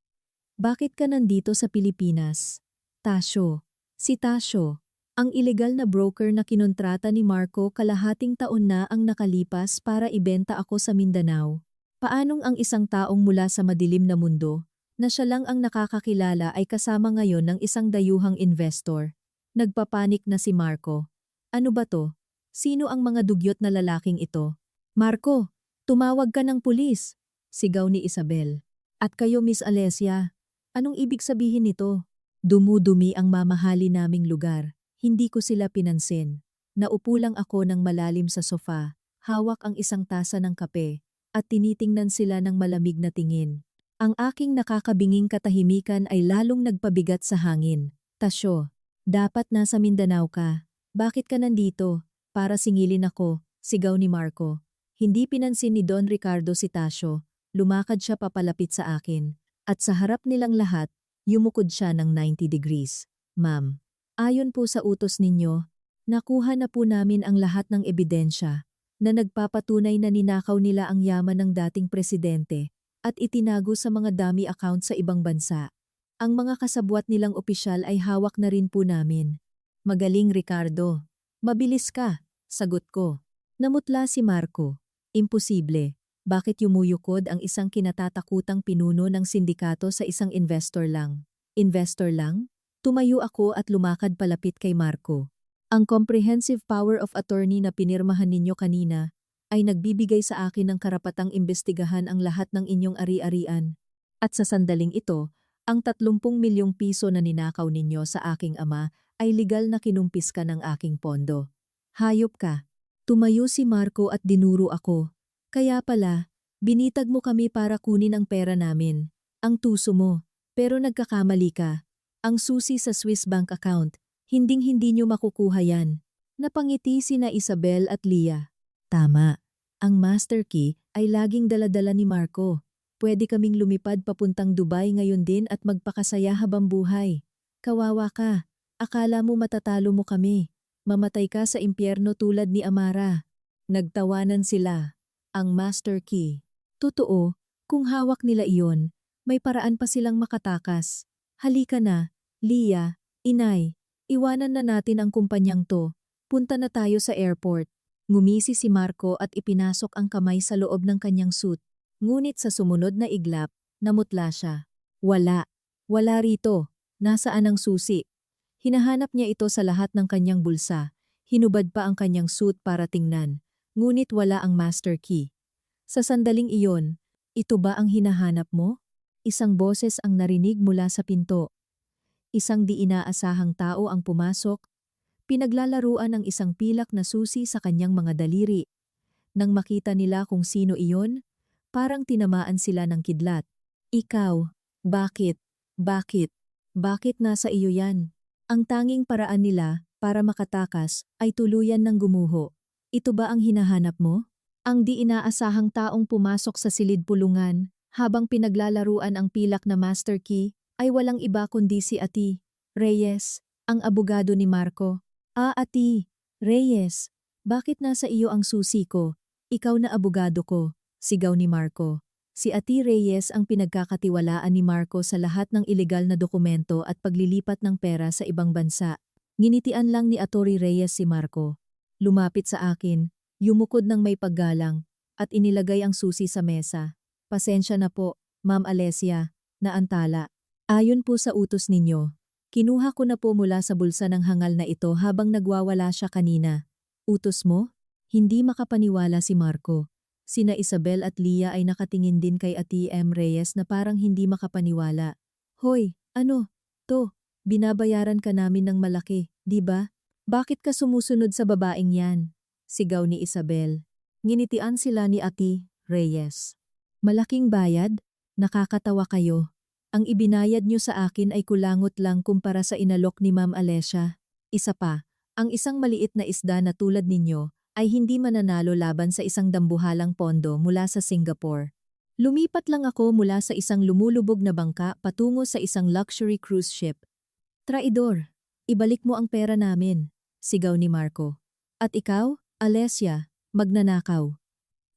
Bakit ka nandito sa Pilipinas? Tasyo. Si Tasyo, ang ilegal na broker na kinontrata ni Marco kalahating taon na ang nakalipas para ibenta ako sa Mindanao. Paanong ang isang taong mula sa madilim na mundo, na siya lang ang nakakakilala, ay kasama ngayon ng isang dayuhang investor? Nagpapanik na si Marco. Ano ba to? Sino ang mga dugyot na lalaking ito? Marco, tumawag ka ng pulis, sigaw ni Isabel. At kayo, Miss Alesia, anong ibig sabihin nito? Dumudumi ang mamahali naming lugar. Hindi ko sila pinansin. Naupo lang ako ng malalim sa sofa, hawak ang isang tasa ng kape, at tinitingnan sila ng malamig na tingin. Ang aking nakakabinging katahimikan ay lalong nagpabigat sa hangin. Tasyo, dapat nasa Mindanao ka. Bakit ka nandito? Para singilin ako, sigaw ni Marco. Hindi pinansin ni Don Ricardo si Tasyo. Lumakad siya papalapit sa akin. At sa harap nilang lahat, yumukod siya ng 90 degrees. Ma'am, ayon po sa utos ninyo, nakuha na po namin ang lahat ng ebidensya na nagpapatunay na ninakaw nila ang yaman ng dating presidente at itinago sa mga dummy account sa ibang bansa. Ang mga kasabwat nilang opisyal ay hawak na rin po namin. Magaling, Ricardo. Mabilis ka, sagot ko. Namutla si Marco. Imposible. Bakit yumuyukod ang isang kinatatakutang pinuno ng sindikato sa isang investor lang? Investor lang? Tumayo ako at lumakad palapit kay Marco. Ang comprehensive power of attorney na pinirmahan ninyo kanina ay nagbibigay sa akin ng karapatang imbestigahan ang lahat ng inyong ari-arian. At sa sandaling ito, ang 30 milyong piso na ninakaw ninyo sa aking ama ay legal na kinumpiska ng aking pondo. Hayop ka. Tumayo si Marco at dinuro ako. Kaya pala, binitag mo kami para kunin ang pera namin. Ang tuso mo. Pero nagkakamali ka. Ang susi sa Swiss bank account, hinding-hindi nyo makukuha yan. Napangiti sina Isabel at Leah. Tama. Ang master key ay laging daladala ni Marco. Pwede kaming lumipad papuntang Dubai ngayon din at magpakasaya habang buhay. Kawawa ka. Akala mo matatalo mo kami. Mamatay ka sa impyerno tulad ni Amara. Nagtawanan sila. Ang master key. Totoo, kung hawak nila iyon, may paraan pa silang makatakas. Halika na, Leah, inay, iwanan na natin ang kumpanyang to. Punta na tayo sa airport. Ngumisi si Marco at ipinasok ang kamay sa loob ng kanyang suit. Ngunit sa sumunod na iglap, namutla siya. Wala. Wala rito. Nasaan ang susi? Hinahanap niya ito sa lahat ng kanyang bulsa. Hinubad pa ang kanyang suit para tingnan. Ngunit wala ang master key. Sa sandaling iyon, ito ba ang hinahanap mo? Isang boses ang narinig mula sa pinto. Isang di inaasahang tao ang pumasok. Pinaglalaruan ang isang pilak na susi sa kanyang mga daliri. Nang makita nila kung sino iyon, parang tinamaan sila ng kidlat. Ikaw, bakit? Bakit? Bakit nasa iyo yan? Ang tanging paraan nila para makatakas ay tuluyan ng gumuho. Ito ba ang hinahanap mo? Ang di inaasahang taong pumasok sa silid pulungan habang pinaglalaruan ang pilak na master key ay walang iba kundi si Ati Reyes, ang abogado ni Marco. Ati Reyes, bakit nasa iyo ang susi ko? Ikaw na abogado ko, sigaw ni Marco. Si Ati Reyes ang pinagkakatiwalaan ni Marco sa lahat ng ilegal na dokumento at paglilipat ng pera sa ibang bansa. Nginitian lang ni Atty. Reyes si Marco. Lumapit sa akin, yumukod ng may paggalang. at inilagay ang susi sa mesa. Pasensya na po, Ma'am Alessia, naantala. Ayon po sa utos ninyo, kinuha ko na po mula sa bulsa ng hangal na ito habang nagwawala siya kanina. Utos mo? Hindi makapaniwala si Marco. Sina Isabel at Leah ay nakatingin din kay Ate M. Reyes na parang hindi makapaniwala. Hoy, ano? To, binabayaran ka namin ng malaki, di ba? Bakit ka sumusunod sa babaeng yan? Sigaw ni Isabel. Nginitian sila ni Ate Reyes. Malaking bayad? Nakakatawa kayo. Ang ibinayad nyo sa akin ay kulangot lang kumpara sa inalok ni Ma'am Alessia. Isa pa, ang isang maliit na isda na tulad ninyo ay hindi mananalo laban sa isang dambuhalang pondo mula sa Singapore. Lumipat lang ako mula sa isang lumulubog na bangka patungo sa isang luxury cruise ship. Traidor, ibalik mo ang pera namin, sigaw ni Marco. At ikaw, Alessia, magnanakaw.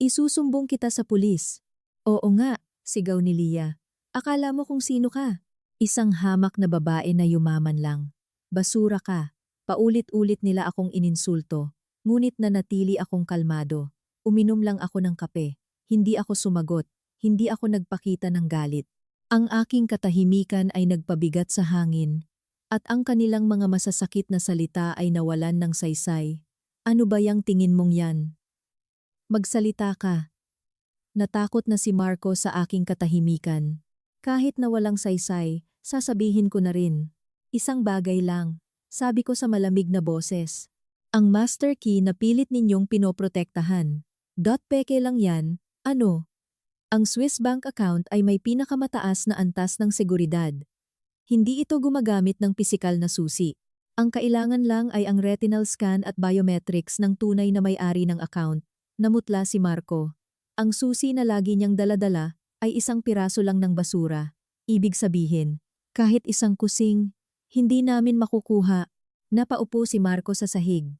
Isusumbong kita sa pulis. Oo nga, sigaw ni Leah. Akala mo kung sino ka? Isang hamak na babae na yumaman lang. Basura ka. Paulit-ulit nila akong ininsulto. Ngunit nanatili akong kalmado. Uminom lang ako ng kape. Hindi ako sumagot. Hindi ako nagpakita ng galit. Ang aking katahimikan ay nagpabigat sa hangin. At ang kanilang mga masasakit na salita ay nawalan ng saysay. Ano ba yang tingin mong yan? Magsalita ka. Natakot na si Marco sa aking katahimikan. Kahit na walang saysay, sasabihin ko na rin. Isang bagay lang, sabi ko sa malamig na boses. Ang master key na pilit ninyong pinoprotektahan. Peke lang yan, ano? Ang Swiss bank account ay may pinakamataas na antas ng seguridad. Hindi ito gumagamit ng pisikal na susi. Ang kailangan lang ay ang retinal scan at biometrics ng tunay na may-ari ng account. Namutla si Marco. Ang susi na lagi niyang daladala ay isang piraso lang ng basura. Ibig sabihin, kahit isang kusing, hindi namin makukuha. Napaupo si Marco sa sahig.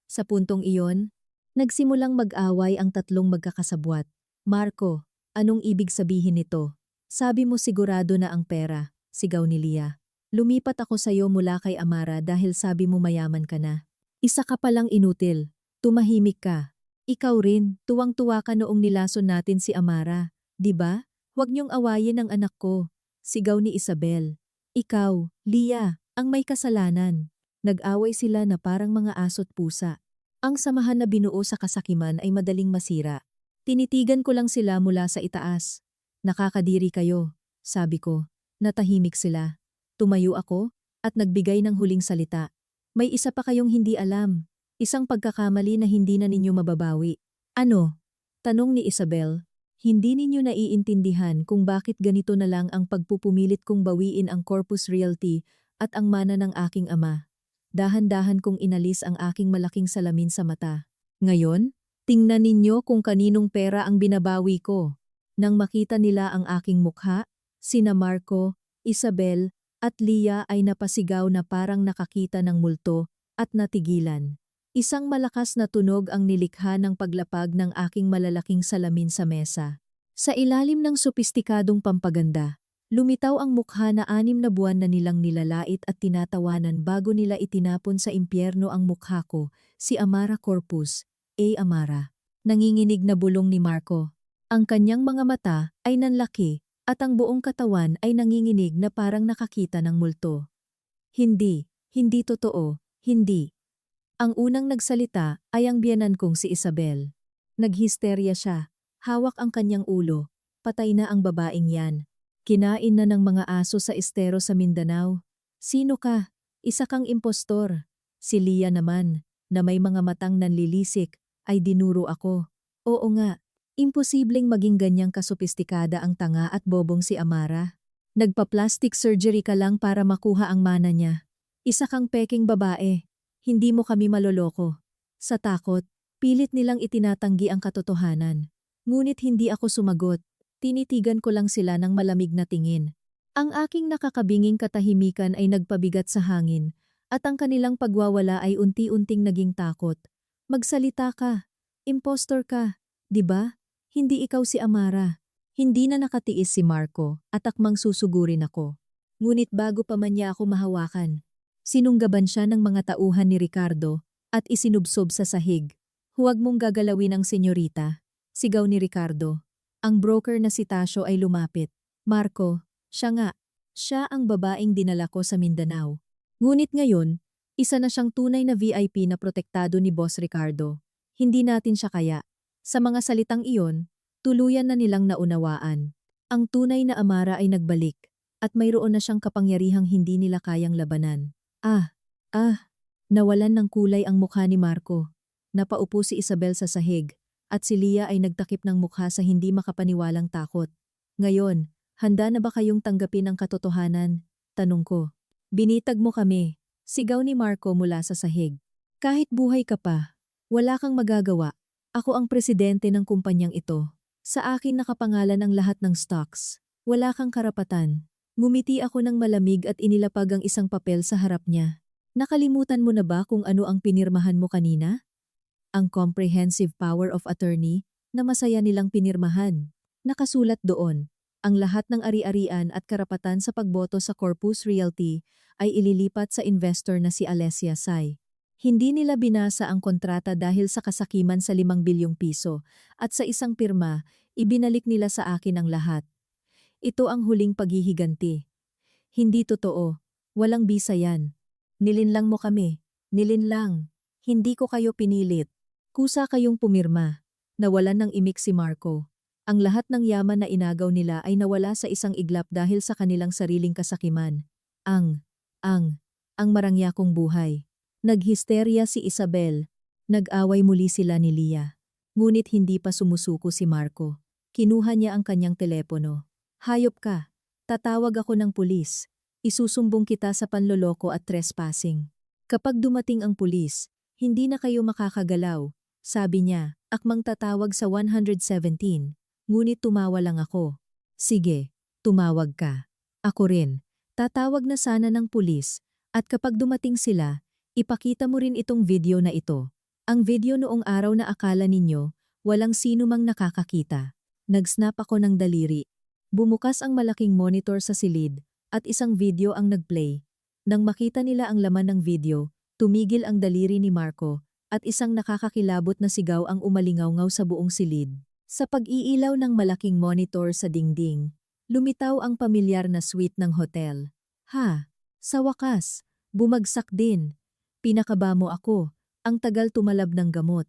Sa puntong iyon, nagsimulang mag-away ang tatlong magkakasabwat. Marco, anong ibig sabihin nito? Sabi mo sigurado na ang pera, sigaw ni Leah. Lumipat ako sayo mula kay Amara dahil sabi mo mayaman ka na. Isa ka palang inutil. Tumahimik ka. Ikaw rin, tuwang-tuwa ka noong nilason natin si Amara. Di ba? Huwag niyong awayin ang anak ko. Sigaw ni Isabel. Ikaw, Leah, ang may kasalanan. Nag-away sila na parang mga aso't pusa. Ang samahan na binuo sa kasakiman ay madaling masira. Tinitigan ko lang sila mula sa itaas. Nakakadiri kayo, sabi ko. Natahimik sila. Tumayo ako at nagbigay ng huling salita. May isa pa kayong hindi alam. Isang pagkakamali na hindi na ninyo mababawi. Ano? Tanong ni Isabel. Hindi ninyo naiintindihan kung bakit ganito na lang ang pagpupumilit kong bawiin ang Corpus Realty at ang mana ng aking ama. Dahan-dahan kong inalis ang aking malaking salamin sa mata. Ngayon, tingnan ninyo kung kaninong pera ang binabawi ko. Nang makita nila ang aking mukha, sina Marco, Isabel, at Leah ay napasigaw na parang nakakita ng multo at natigilan. Isang malakas na tunog ang nilikha ng paglapag ng aking malalaking salamin sa mesa. Sa ilalim ng sopistikadong pampaganda, lumitaw ang mukha na 6 na buwan na nilang nilalait at tinatawanan bago nila itinapon sa impyerno ang mukha ko, si Amara Corpus, Amara. Nanginginig na bulong ni Marco. Ang kanyang mga mata ay nanlaki at ang buong katawan ay nanginginig na parang nakakita ng multo. Hindi totoo, hindi. Ang unang nagsalita ay ang biyenan kong si Isabel. Naghisterya siya, hawak ang kanyang ulo, patay na ang babaeng yan. Kinain na ng mga aso sa estero sa Mindanao. Sino ka? Isa kang impostor. Si Leah naman, na may mga matang nanlilisik, ay dinuro ako. Oo nga, imposibleng maging ganyang kasopistikada ang tanga at bobong si Amara. Nagpa-plastic surgery ka lang para makuha ang mana niya. Isa kang peking babae. Hindi mo kami maloloko. Sa takot, pilit nilang itinatanggi ang katotohanan. Ngunit hindi ako sumagot. Tinitigan ko lang sila ng malamig na tingin. Ang aking nakakabinging katahimikan ay nagpabigat sa hangin, at ang kanilang pagwawala ay unti-unting naging takot. Magsalita ka. Impostor ka. Di ba? Hindi ikaw si Amara. Hindi na nakatiis si Marco at akmang susugurin ako. Ngunit bago pa man niya ako mahawakan, sinunggaban siya ng mga tauhan ni Ricardo at isinubsob sa sahig. Huwag mong gagalawin ang senyorita. Sigaw ni Ricardo. Ang broker na si Tasyo ay lumapit. Marco, siya nga. Siya ang babaeng dinala ko sa Mindanao. Ngunit ngayon, isa na siyang tunay na VIP na protektado ni Boss Ricardo. Hindi natin siya kaya. Sa mga salitang iyon, tuluyan na nilang naunawaan. Ang tunay na Amara ay nagbalik, at mayroon na siyang kapangyarihang hindi nila kayang labanan. Nawalan ng kulay ang mukha ni Marco. Napaupo si Isabel sa sahig, at si Lia ay nagtakip ng mukha sa hindi makapaniwalang takot. Ngayon, handa na ba kayong tanggapin ang katotohanan? Tanong ko. Binitag mo kami, sigaw ni Marco mula sa sahig. Kahit buhay ka pa, wala kang magagawa. Ako ang presidente ng kumpanyang ito. Sa akin nakapangalan ang lahat ng stocks. Wala kang karapatan. Ngumiti ako ng malamig at inilapag ang isang papel sa harap niya. Nakalimutan mo na ba kung ano ang pinirmahan mo kanina? Ang Comprehensive Power of Attorney na masaya nilang pinirmahan. Nakasulat doon, ang lahat ng ari-arian at karapatan sa pagboto sa Corpus Realty ay ililipat sa investor na si Alessia Sai. Hindi nila binasa ang kontrata dahil sa kasakiman sa 5 bilyong piso at sa isang pirma, ibinalik nila sa akin ang lahat. Ito ang huling paghihiganti. Hindi totoo. Walang bisa yan. Nilinlang mo kami. Nilinlang. Hindi ko kayo pinilit. Kusa kayong pumirma. Nawalan ng imik si Marco. Ang lahat ng yaman na inagaw nila ay nawala sa isang iglap dahil sa kanilang sariling kasakiman. Ang marangyakong buhay. Naghisterya si Isabel. Nag-away muli sila ni Lia. Ngunit hindi pa sumusuko si Marco. Kinuha niya ang kanyang telepono. Hayop ka. Tatawag ako ng pulis. Isusumbong kita sa panloloko at trespassing. Kapag dumating ang pulis, hindi na kayo makakagalaw. Sabi niya, akmang tatawag sa 117. Ngunit tumawa lang ako. Sige, tumawag ka. Ako rin. Tatawag na sana ng pulis. At kapag dumating sila, ipakita mo rin itong video na ito. Ang video noong araw na akala ninyo, walang sino mang nakakakita. Nag-snap ako ng daliri. Bumukas ang malaking monitor sa silid, at isang video ang nag-play. Nang makita nila ang laman ng video, tumigil ang daliri ni Marco, at isang nakakakilabot na sigaw ang umalingaw-ngaw sa buong silid. Sa pag-iilaw ng malaking monitor sa dingding, lumitaw ang pamilyar na suite ng hotel. Sa wakas, bumagsak din. Pinakaba mo ako, ang tagal tumalab ng gamot.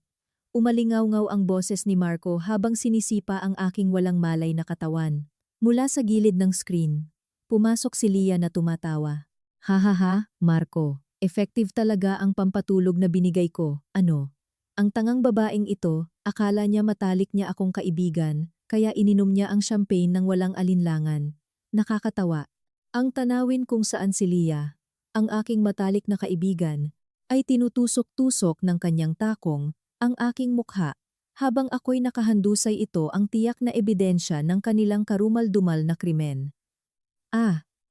Umalingaw-ngaw ang boses ni Marco habang sinisipa ang aking walang malay na katawan. Mula sa gilid ng screen, pumasok si Lia na tumatawa. Marco, effective talaga ang pampatulog na binigay ko, ano? Ang tangang babaeng ito, akala niya matalik niya akong kaibigan, kaya ininom niya ang champagne ng walang alinlangan. Nakakatawa. Ang tanawin kung saan si Lia, ang aking matalik na kaibigan, ay tinutusok-tusok ng kanyang takong ang aking mukha, habang ako'y nakahandusay ito ang tiyak na ebidensya ng kanilang karumal-dumal na krimen.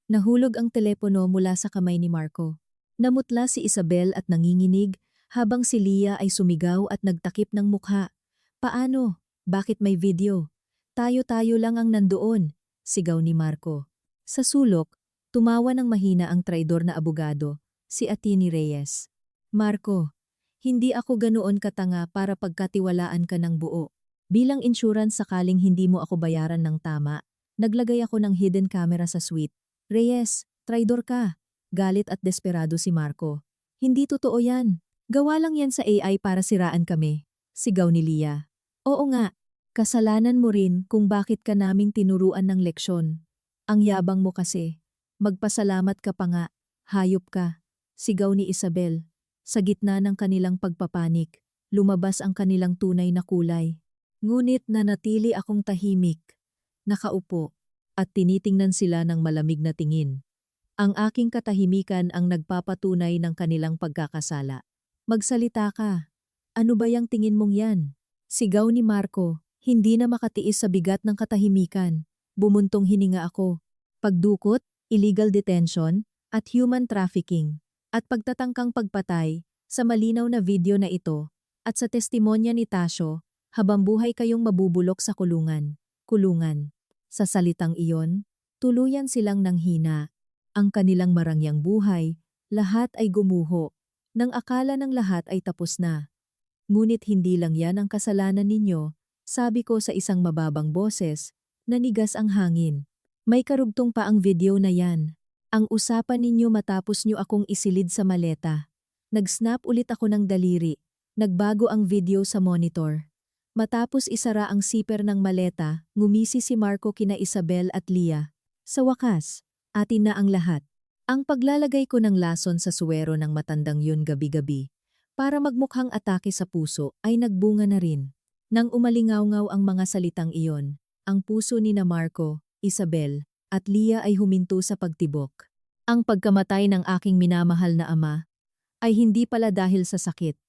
Nahulog ang telepono mula sa kamay ni Marco. Namutla si Isabel at nanginginig, habang si Lia ay sumigaw at nagtakip ng mukha. Paano? Bakit may video? Tayo-tayo lang ang nandoon, sigaw ni Marco. Sa sulok, tumawa ng mahina ang traidor na abogado, si Atty. Reyes. Marco, hindi ako ganoon katanga para pagkatiwalaan ka ng buo. Bilang insurance sakaling hindi mo ako bayaran ng tama, naglagay ako ng hidden camera sa suite. Reyes, traidor ka. Galit at desperado si Marco. Hindi totoo yan. Gawa lang yan sa AI para siraan kami. Sigaw ni Lia. Oo nga, kasalanan mo rin kung bakit ka naming tinuruan ng leksyon. Ang yabang mo kasi. Magpasalamat ka pa nga. Hayop ka. Sigaw ni Isabel. Sa gitna ng kanilang pagpapanik, lumabas ang kanilang tunay na kulay. Ngunit nanatili akong tahimik. Nakaupo. At tinitingnan sila ng malamig na tingin. Ang aking katahimikan ang nagpapatunay ng kanilang pagkakasala. Magsalita ka. Ano ba yang tingin mong yan? Sigaw ni Marco, hindi na makatiis sa bigat ng katahimikan. Bumuntong hininga ako. Pagdukot, illegal detention, at human trafficking. At pagtatangkang pagpatay, sa malinaw na video na ito, at sa testimonya ni Tasyo, habang buhay kayong mabubulok sa kulungan. Sa salitang iyon, tuluyan silang nanghina. Ang kanilang marangyang buhay, lahat ay gumuho, nang akala ng lahat ay tapos na. Ngunit hindi lang yan ang kasalanan ninyo, Sabi ko sa isang mababang boses, nanigas ang hangin. May karugtong pa ang video na yan. Ang usapan ninyo matapos nyo akong isilid sa maleta. Nag-snap ulit ako ng daliri. Nagbago ang video sa monitor. Matapos isara ang zipper ng maleta, ngumisi si Marco kina Isabel at Leah. Sa wakas, atin na ang lahat. Ang paglalagay ko ng lason sa suwero ng matandang yun gabi-gabi, para magmukhang atake sa puso ay nagbunga na rin. Nang umalingaw-ngaw ang mga salitang iyon, ang puso ni na Marco, Isabel, at Leah ay huminto sa pagtibok. Ang pagkamatay ng aking minamahal na ama ay hindi pala dahil sa sakit.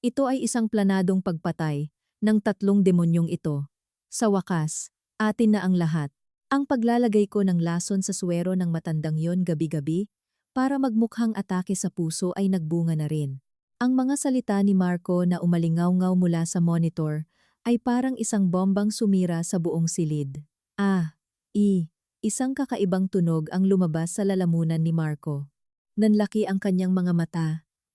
Ito ay isang planadong pagpatay ng tatlong demonyong ito. Sa wakas, atin na ang lahat. Ang paglalagay ko ng lason sa suwero ng matandang yon gabi-gabi para magmukhang atake sa puso ay nagbunga na rin. Ang mga salita ni Marco na umalingaw-ngaw mula sa monitor ay parang isang bombang sumira sa buong silid. Isang kakaibang tunog ang lumabas sa lalamunan ni Marco. Nanlaki ang kanyang mga mata,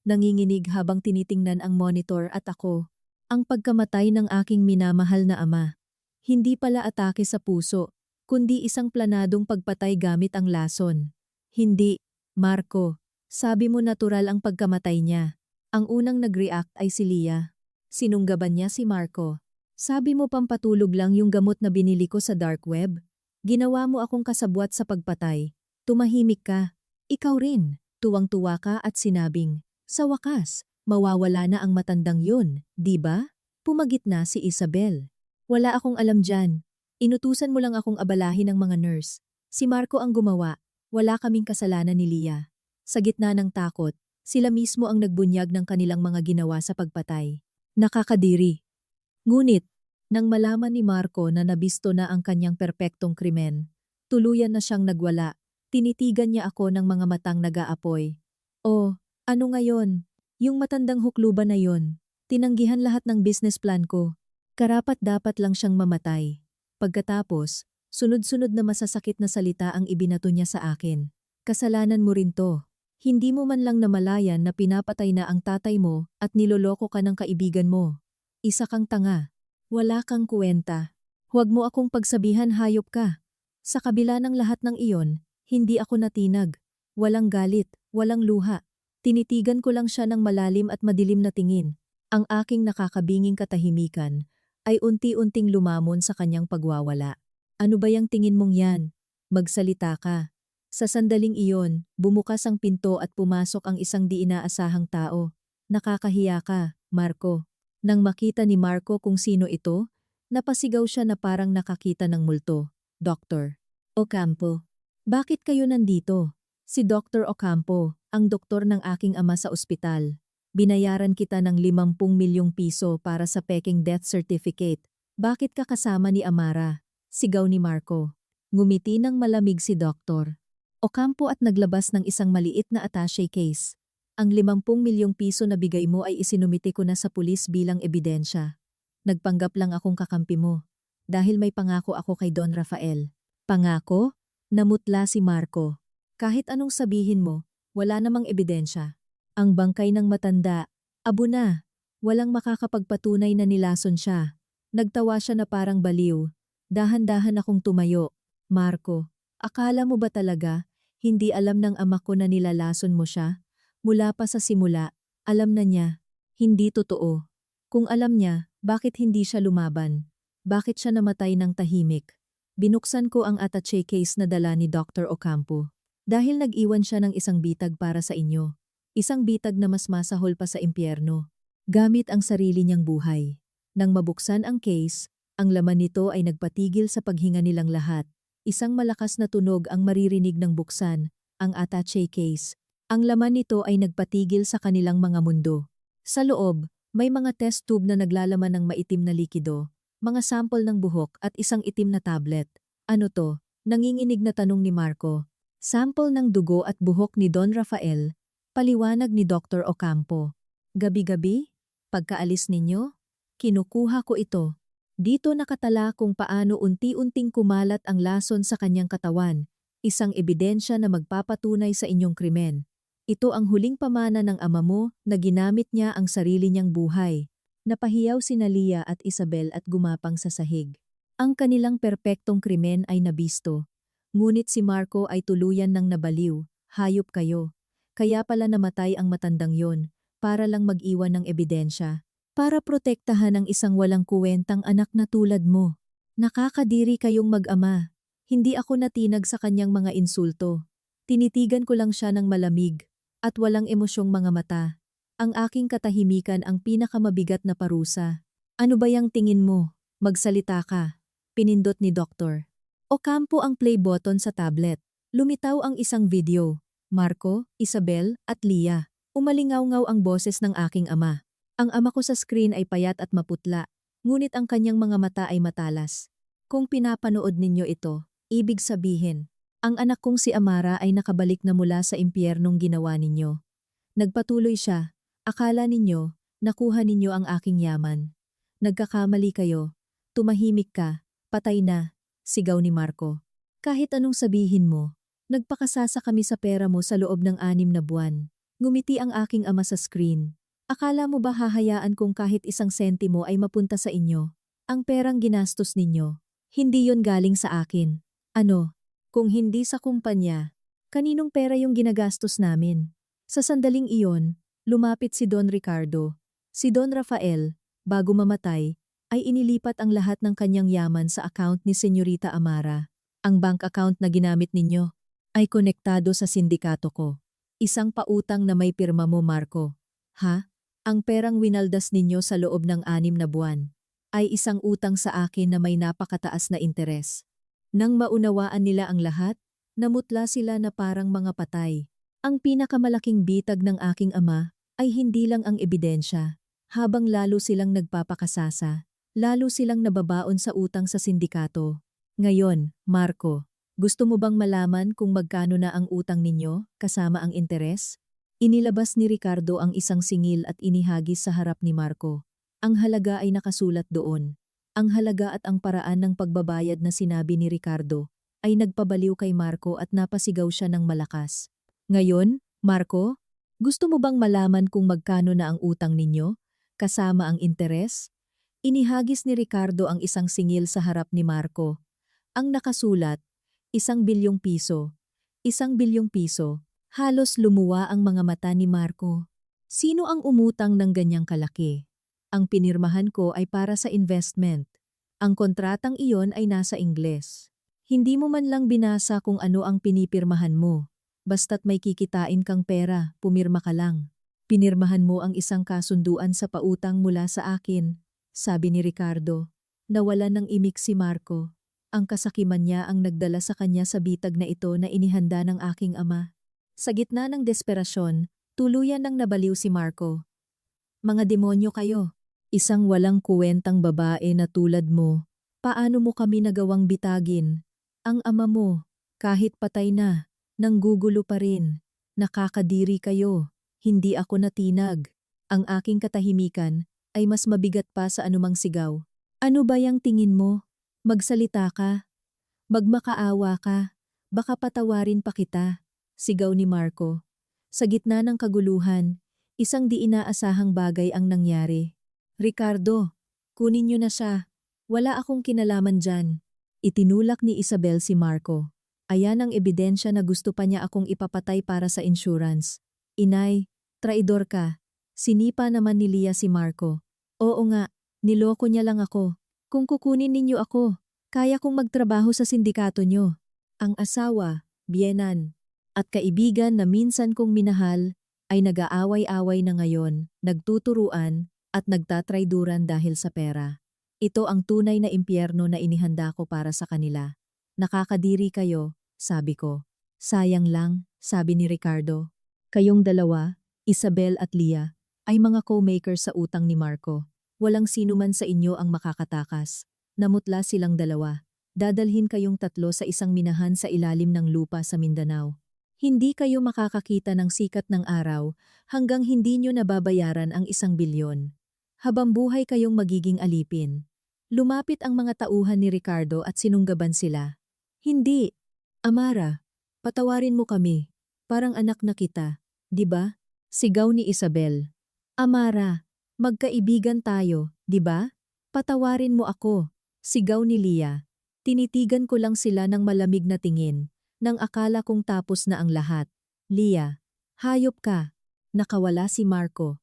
nanginginig habang tinitingnan ang monitor at ako. Ang pagkamatay ng aking minamahal na ama. Hindi pala atake sa puso, kundi isang planadong pagpatay gamit ang lason. Hindi, Marco. Sabi mo natural ang pagkamatay niya. Ang unang nag-react ay si Leah. Sinunggaban niya si Marco. Sabi mo pampatulog lang yung gamot na binili ko sa dark web? Ginawa mo akong kasabwat sa pagpatay. Tumahimik ka. Ikaw rin. Tuwang-tuwa ka at sinabing, sa wakas, mawawala na ang matandang yun, di ba? Pumagitna si Isabel. Wala akong alam dyan. Inutusan mo lang akong abalahin ng mga nurse. Si Marco ang gumawa. Wala kaming kasalanan ni Leah. Sa gitna ng takot, sila mismo ang nagbunyag ng kanilang mga ginawa sa pagpatay. Nakakadiri. Ngunit, nang malaman ni Marco na nabisto na ang kanyang perpektong krimen, tuluyan na siyang nagwala. Tinitigan niya ako ng mga matang nag-aapoy. Oh, ano ngayon? Yung matandang hukluban na yon. Tinanggihan lahat ng business plan ko. Karapat-dapat lang siyang mamatay. Pagkatapos, sunod-sunod na masasakit na salita ang ibinato niya sa akin. Kasalanan mo rin to. Hindi mo man lang namalayan na pinapatay na ang tatay mo at niloloko ka ng kaibigan mo. Isa kang tanga. Wala kang kuwenta. Huwag mo akong pagsabihan hayop ka. Sa kabila ng lahat ng iyon, hindi ako natinag. Walang galit, walang luha. Tinitigan ko lang siya ng malalim at madilim na tingin. Ang aking nakakabinging katahimikan ay unti-unting lumamon sa kanyang pagwawala. Ano ba yang tingin mong yan? Magsalita ka. Sa sandaling iyon, bumukas ang pinto at pumasok ang isang di inaasahang tao. Nakakahiya ka, Marco. Nang makita ni Marco kung sino ito, napasigaw siya na parang nakakita ng multo. Dr. Ocampo. Bakit kayo nandito? Si Dr. Ocampo, ang doktor ng aking ama sa ospital. Binayaran kita ng 50 milyong piso para sa peking death certificate. Bakit ka kasama ni Amara? Sigaw ni Marco. Ngumiti ng malamig si Dr. Ocampo at naglabas ng isang maliit na attaché case. Ang 50 milyong piso na bigay mo ay isinumite ko na sa pulis bilang ebidensya. Nagpanggap lang akong kakampi mo. Dahil may pangako ako kay Don Rafael. Pangako? Namutla si Marco. Kahit anong sabihin mo, wala namang ebidensya. Ang bangkay ng matanda, abo na. Walang makakapagpatunay na nilason siya. Nagtawa siya na parang baliw. Dahan-dahan akong tumayo. Marco, akala mo ba talaga, hindi alam ng ama ko na nilalason mo siya? Mula pa sa simula, alam na niya. Hindi totoo. Kung alam niya, bakit hindi siya lumaban? Bakit siya namatay ng tahimik? Binuksan ko ang attaché case na dala ni Dr. Ocampo. Dahil nag-iwan siya ng isang bitag para sa inyo. Isang bitag na mas masahol pa sa impyerno. Gamit ang sarili niyang buhay. Nang mabuksan ang case, ang laman nito ay nagpatigil sa paghinga nilang lahat. Isang malakas na tunog ang maririnig ng buksan, ang attaché case. Ang laman nito ay nagpatigil sa kanilang mga mundo. Sa loob, may mga test tube na naglalaman ng maitim na likido, mga sample ng buhok at isang itim na tablet. Ano to? Nanginginig na tanong ni Marco. Sample ng dugo at buhok ni Don Rafael, paliwanag ni Dr. Ocampo. Gabi-gabi, pagkaalis ninyo, kinukuha ko ito. Dito nakatala kung paano unti-unting kumalat ang lason sa kanyang katawan, isang ebidensya na magpapatunay sa inyong krimen. Ito ang huling pamana ng ama mo na ginamit niya ang sarili niyang buhay. Napahiyaw sina Lia at Isabel at gumapang sa sahig. Ang kanilang perpektong krimen ay nabisto. Ngunit si Marco ay tuluyan ng nabaliw. Hayop kayo. Kaya pala namatay ang matandang yon, para lang mag-iwan ng ebidensya. Para protektahan ang isang walang kuwentang anak na tulad mo. Nakakadiri kayong mag-ama. Hindi ako natinag sa kanyang mga insulto. Tinitigan ko lang siya ng malamig at walang emosyong mga mata. Ang aking katahimikan ang pinakamabigat na parusa. Ano ba yang tingin mo? Magsalita ka. Pinindot ni Doktor. Ocampo ang play button sa tablet. Lumitaw ang isang video. Marco, Isabel, at Lia. Umalingaw-ngaw ang boses ng aking ama. Ang ama ko sa screen ay payat at maputla, ngunit ang kanyang mga mata ay matalas. Kung pinapanood ninyo ito, ibig sabihin, ang anak kong si Amara ay nakabalik na mula sa impyernong ginawa ninyo. Nagpatuloy siya. Akala ninyo, nakuha ninyo ang aking yaman. Nagkakamali kayo. Tumahimik ka. Patay na. Sigaw ni Marco. Kahit anong sabihin mo, nagpakasasa kami sa pera mo sa loob ng 6 na buwan. Ngumiti ang aking ama sa screen. Akala mo ba hahayaan kung kahit 1 sentimo ay mapunta sa inyo? Ang perang ginastos ninyo, hindi yon galing sa akin. Ano? Kung hindi sa kumpanya, kaninong pera yung ginagastos namin? Sa sandaling iyon, lumapit si Don Ricardo. Si Don Rafael, bago mamatay, ay inilipat ang lahat ng kanyang yaman sa account ni Senyorita Amara. Ang bank account na ginamit ninyo ay konektado sa sindikato ko. Isang pautang na may pirma mo, Marco. Ha? Ang perang winaldas ninyo sa loob ng 6 na buwan ay isang utang sa akin na may napakataas na interes. Nang maunawaan nila ang lahat, namutla sila na parang mga patay. Ang pinakamalaking bitag ng aking ama ay hindi lang ang ebidensya. Habang lalo silang nagpapakasasa, lalo silang nababaon sa utang sa sindikato. Ngayon, Marco, gusto mo bang malaman kung magkano na ang utang ninyo kasama ang interes? Inilabas ni Ricardo ang isang singil at inihagis sa harap ni Marco. Ang halaga ay nakasulat doon. Ang halaga at ang paraan ng pagbabayad na sinabi ni Ricardo ay nagpabaliw kay Marco at napasigaw siya ng malakas. Ngayon, Marco, gusto mo bang malaman kung magkano na ang utang ninyo, kasama ang interes? Inihagis ni Ricardo ang isang singil sa harap ni Marco. Ang nakasulat, 1 bilyong piso. 1 bilyong piso. Halos lumuwa ang mga mata ni Marco. Sino ang umutang ng ganyang kalaki? Ang pinirmahan ko ay para sa investment. Ang kontratang iyon ay nasa Ingles. Hindi mo man lang binasa kung ano ang pinipirmahan mo. Basta't may kikitain kang pera, pumirma ka lang. Pinirmahan mo ang isang kasunduan sa pautang mula sa akin, sabi ni Ricardo. Nawala ng imik si Marco. Ang kasakiman niya ang nagdala sa kanya sa bitag na ito na inihanda ng aking ama. Sa gitna ng desperasyon, tuluyan nang nabaliw si Marco. Mga demonyo kayo. Isang walang kuwentang babae na tulad mo. Paano mo kami nagawang bitagin? Ang ama mo, kahit patay na, nanggugulo pa rin. Nakakadiri kayo. Hindi ako natinag. Ang aking katahimikan ay mas mabigat pa sa anumang sigaw. Ano ba yang tingin mo? Magsalita ka. Magmakaawa ka. Baka patawarin pa kita. Sigaw ni Marco. Sa gitna ng kaguluhan, isang di inaasahang bagay ang nangyari. Ricardo, kunin niyo na siya. Wala akong kinalaman dyan. Itinulak ni Isabel si Marco. Ayan ang ebidensya na gusto pa niya akong ipapatay para sa insurance. Inay, traidor ka. Sinipa naman ni Lia si Marco. Oo nga, niloko niya lang ako. Kung kukunin ninyo ako, kaya kong magtrabaho sa sindikato niyo. Ang asawa, biyenan, at kaibigan na minsan kong minahal ay nag-aaway-away na ngayon, nagtuturuan at nagtatraiduran dahil sa pera. Ito ang tunay na impyerno na inihanda ko para sa kanila. Nakakadiri kayo, sabi ko. Sayang lang, sabi ni Ricardo. Kayong dalawa, Isabel at Lia, ay mga co-makers sa utang ni Marco. Walang sino man sa inyo ang makakatakas. Namutla silang dalawa. Dadalhin kayong 3 sa isang minahan sa ilalim ng lupa sa Mindanao. Hindi kayo makakakita ng sikat ng araw hanggang hindi nyo nababayaran ang 1 bilyon. Habang buhay kayong magiging alipin. Lumapit ang mga tauhan ni Ricardo at sinunggaban sila. Hindi. Amara, patawarin mo kami. Parang anak na kita, di ba? Sigaw ni Isabel. Amara, Magkaibigan tayo, di ba? Patawarin mo ako, sigaw ni Leah. Tinitigan ko lang sila ng malamig na tingin, nang akala kong tapos na ang lahat. Leah, hayop ka. Nakawala si Marco.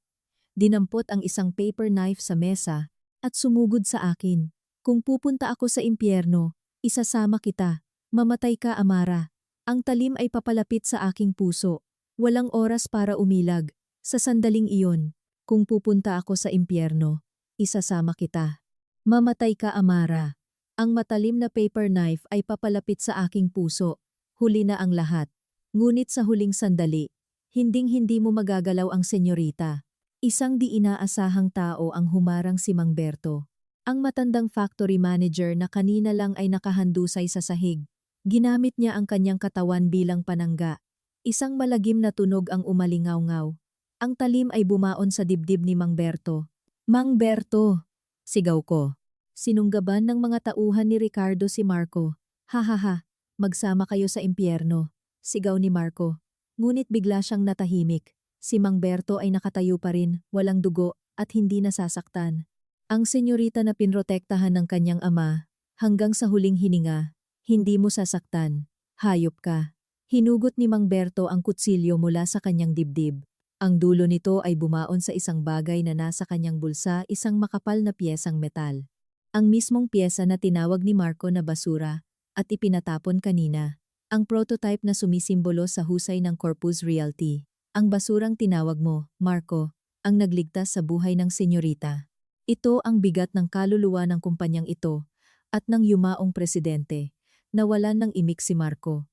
Dinampot ang isang paper knife sa mesa at sumugod sa akin. Kung pupunta ako sa impyerno, isasama kita. Mamatay ka, Amara. Ang talim ay papalapit sa aking puso. Walang oras para umilag. Sa sandaling iyon, kung pupunta ako sa impyerno, isasama kita. Mamatay ka, Amara. Ang matalim na paper knife ay papalapit sa aking puso. Huli na ang lahat. Ngunit sa huling sandali, hinding-hindi mo magagalaw ang senyorita. Isang di inaasahang tao ang humarang si Mang Berto. Ang matandang factory manager na kanina lang ay nakahandusay sa sahig. Ginamit niya ang kanyang katawan bilang panangga. Isang malagim na tunog ang umalingaw-ngaw. Ang talim ay bumaon sa dibdib ni Mang Berto. Mang Berto! Sigaw ko. Sinunggaban ng mga tauhan ni Ricardo si Marco. Hahaha, magsama kayo sa impyerno. Sigaw ni Marco. Ngunit bigla siyang natahimik. Si Mang Berto ay nakatayo pa rin, walang dugo, at hindi nasasaktan. Ang senyorita na pinrotektahan ng kanyang ama, hanggang sa huling hininga, hindi mo sasaktan. Hayop ka. Hinugot ni Mang Berto ang kutsilyo mula sa kanyang dibdib. Ang dulo nito ay bumaon sa isang bagay na nasa kanyang bulsa, isang makapal na piyesang metal. Ang mismong piyesa na tinawag ni Marco na basura at ipinatapon kanina. Ang prototype na sumisimbolo sa husay ng Corpus Realty. Ang basurang tinawag mo, Marco, ang nagligtas sa buhay ng senyorita. Ito ang bigat ng kaluluwa ng kumpanyang ito at ng yumaong presidente. Nawalan ng imik si Marco.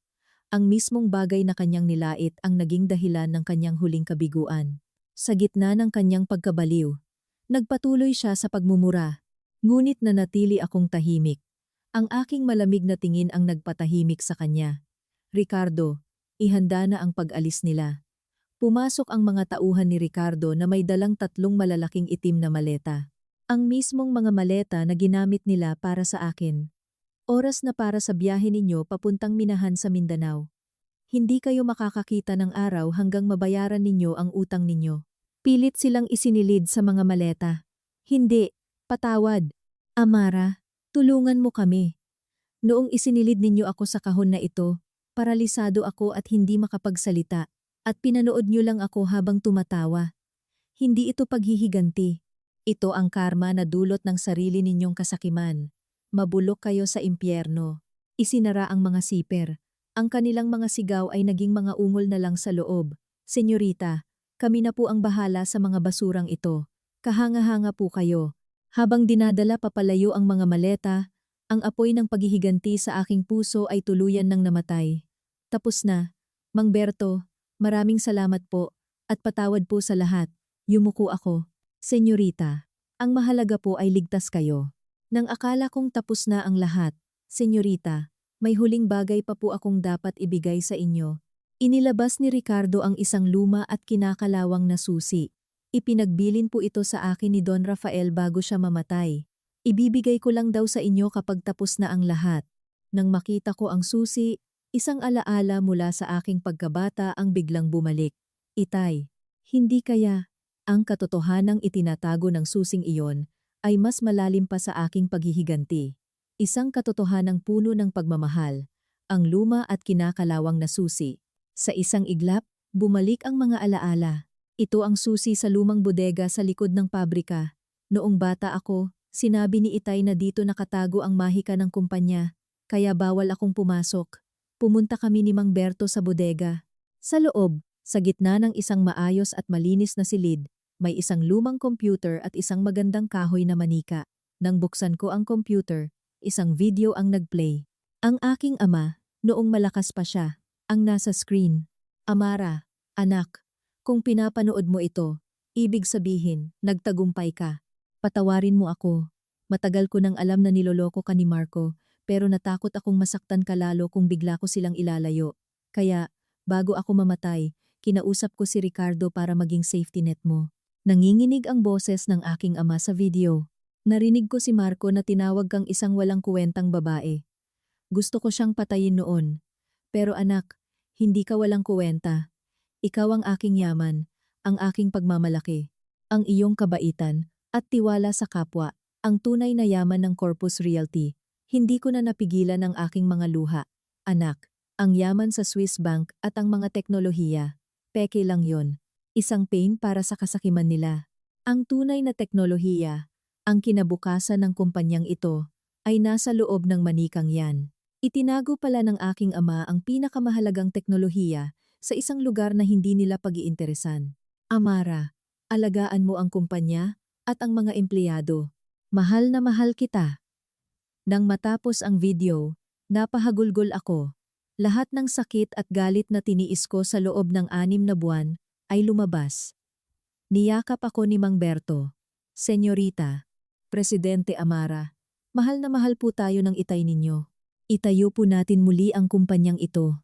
Ang mismong bagay na kanyang nilait ang naging dahilan ng kanyang huling kabiguan. Sa gitna ng kanyang pagkabaliw, nagpatuloy siya sa pagmumura. Ngunit nanatili akong tahimik. Ang aking malamig na tingin ang nagpatahimik sa kanya. Ricardo, ihanda na ang pag-alis nila. Pumasok ang mga tauhan ni Ricardo na may dalang 3 malalaking itim na maleta. Ang mismong mga maleta na ginamit nila para sa akin. Oras na para sa biyahe ninyo papuntang Minahan sa Mindanao. Hindi kayo makakakita ng araw hanggang mabayaran ninyo ang utang ninyo. Pilit silang isinilid sa mga maleta. Hindi, patawad. Amara, tulungan mo kami. Noong isinilid ninyo ako sa kahon na ito, paralisado ako at hindi makapagsalita. At pinanood niyo lang ako habang tumatawa. Hindi ito paghihiganti. Ito ang karma na dulot ng sarili ninyong kasakiman. Mabulok kayo sa impyerno. Isinara ang mga siper. Ang kanilang mga sigaw ay naging mga ungol na lang sa loob. Senyorita, kami na po ang bahala sa mga basurang ito. Kahanga-hanga po kayo. Habang dinadala papalayo ang mga maleta, ang apoy ng paghihiganti sa aking puso ay tuluyan ng namatay. Tapos na, Mang Berto. Maraming salamat po, at patawad po sa lahat. Yumuko ako. Senyorita, ang mahalaga po ay ligtas kayo. Nang akala kong tapos na ang lahat, Senyorita, may huling bagay pa po akong dapat ibigay sa inyo. Inilabas ni Ricardo ang isang luma at kinakalawang na susi. Ipinagbilin po ito sa akin ni Don Rafael bago siya mamatay. Ibibigay ko lang daw sa inyo kapag tapos na ang lahat. Nang makita ko ang susi, isang alaala mula sa aking pagkabata ang biglang bumalik. Itay, hindi kaya ang katotohanang itinatago ng susing iyon ay mas malalim pa sa aking paghihiganti. Isang katotohanang puno ng pagmamahal, ang luma at kinakalawang na susi. Sa isang iglap, bumalik ang mga alaala. Ito ang susi sa lumang bodega sa likod ng pabrika. Noong bata ako, sinabi ni Itay na dito nakatago ang mahika ng kumpanya, kaya bawal akong pumasok. Pumunta kami ni Mang Berto sa bodega. Sa loob, sa gitna ng isang maayos at malinis na silid, may isang lumang computer at isang magandang kahoy na manika. Nang buksan ko ang computer, isang video ang nagplay. Ang aking ama, noong malakas pa siya, ang nasa screen. Amara, anak, kung pinapanood mo ito, ibig sabihin, nagtagumpay ka. Patawarin mo ako. Matagal ko nang alam na niloloko ka ni Marco, pero natakot akong masaktan ka lalo kung bigla ko silang ilalayo. Kaya, bago ako mamatay, kinausap ko si Ricardo para maging safety net mo. Nanginginig ang boses ng aking ama sa video. Narinig ko si Marco na tinawag kang isang walang kuwentang babae. Gusto ko siyang patayin noon. Pero anak, hindi ka walang kuwenta. Ikaw ang aking yaman, ang aking pagmamalaki. ang iyong kabaitan, at tiwala sa kapwa, ang tunay na yaman ng Corpus Realty. Hindi ko na napigilan ang aking mga luha. Anak, ang yaman sa Swiss Bank at ang mga teknolohiya. Peke lang yon. Isang pain para sa kasakiman nila. Ang tunay na teknolohiya, ang kinabukasan ng kumpanyang ito, ay nasa loob ng manikang yan. Itinago pala ng aking ama ang pinakamahalagang teknolohiya sa isang lugar na hindi nila pag-iinteresan. Amara, alagaan mo ang kumpanya at ang mga empleyado. Mahal na mahal kita. Nang matapos ang video, napahagulgol ako. Lahat ng sakit at galit na tiniis ko sa loob ng 6 na buwan ay lumabas. Niyakap ako ni Mang Berto. Senyorita, Presidente Amara, mahal na mahal po tayo ng itay ninyo. Itayo po natin muli ang kumpanyang ito.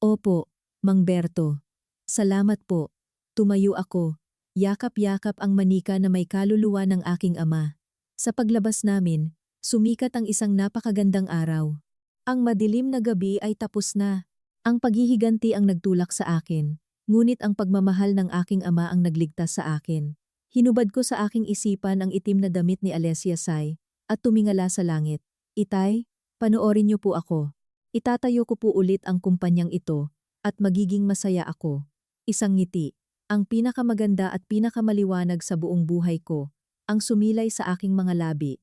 Opo, Mang Berto. Salamat po. Tumayo ako. Yakap-yakap ang manika na may kaluluwa ng aking ama. Sa paglabas namin, sumikat ang isang napakagandang araw. Ang madilim na gabi ay tapos na. Ang paghihiganti ang nagtulak sa akin, ngunit ang pagmamahal ng aking ama ang nagligtas sa akin. Hinubad ko sa aking isipan ang itim na damit ni Alessia Sai at tumingala sa langit. Itay, panoorin niyo po ako. Itatayo ko po ulit ang kumpanyang ito at magiging masaya ako. Isang ngiti, ang pinakamaganda at pinakamaliwanag sa buong buhay ko, ang sumilay sa aking mga labi.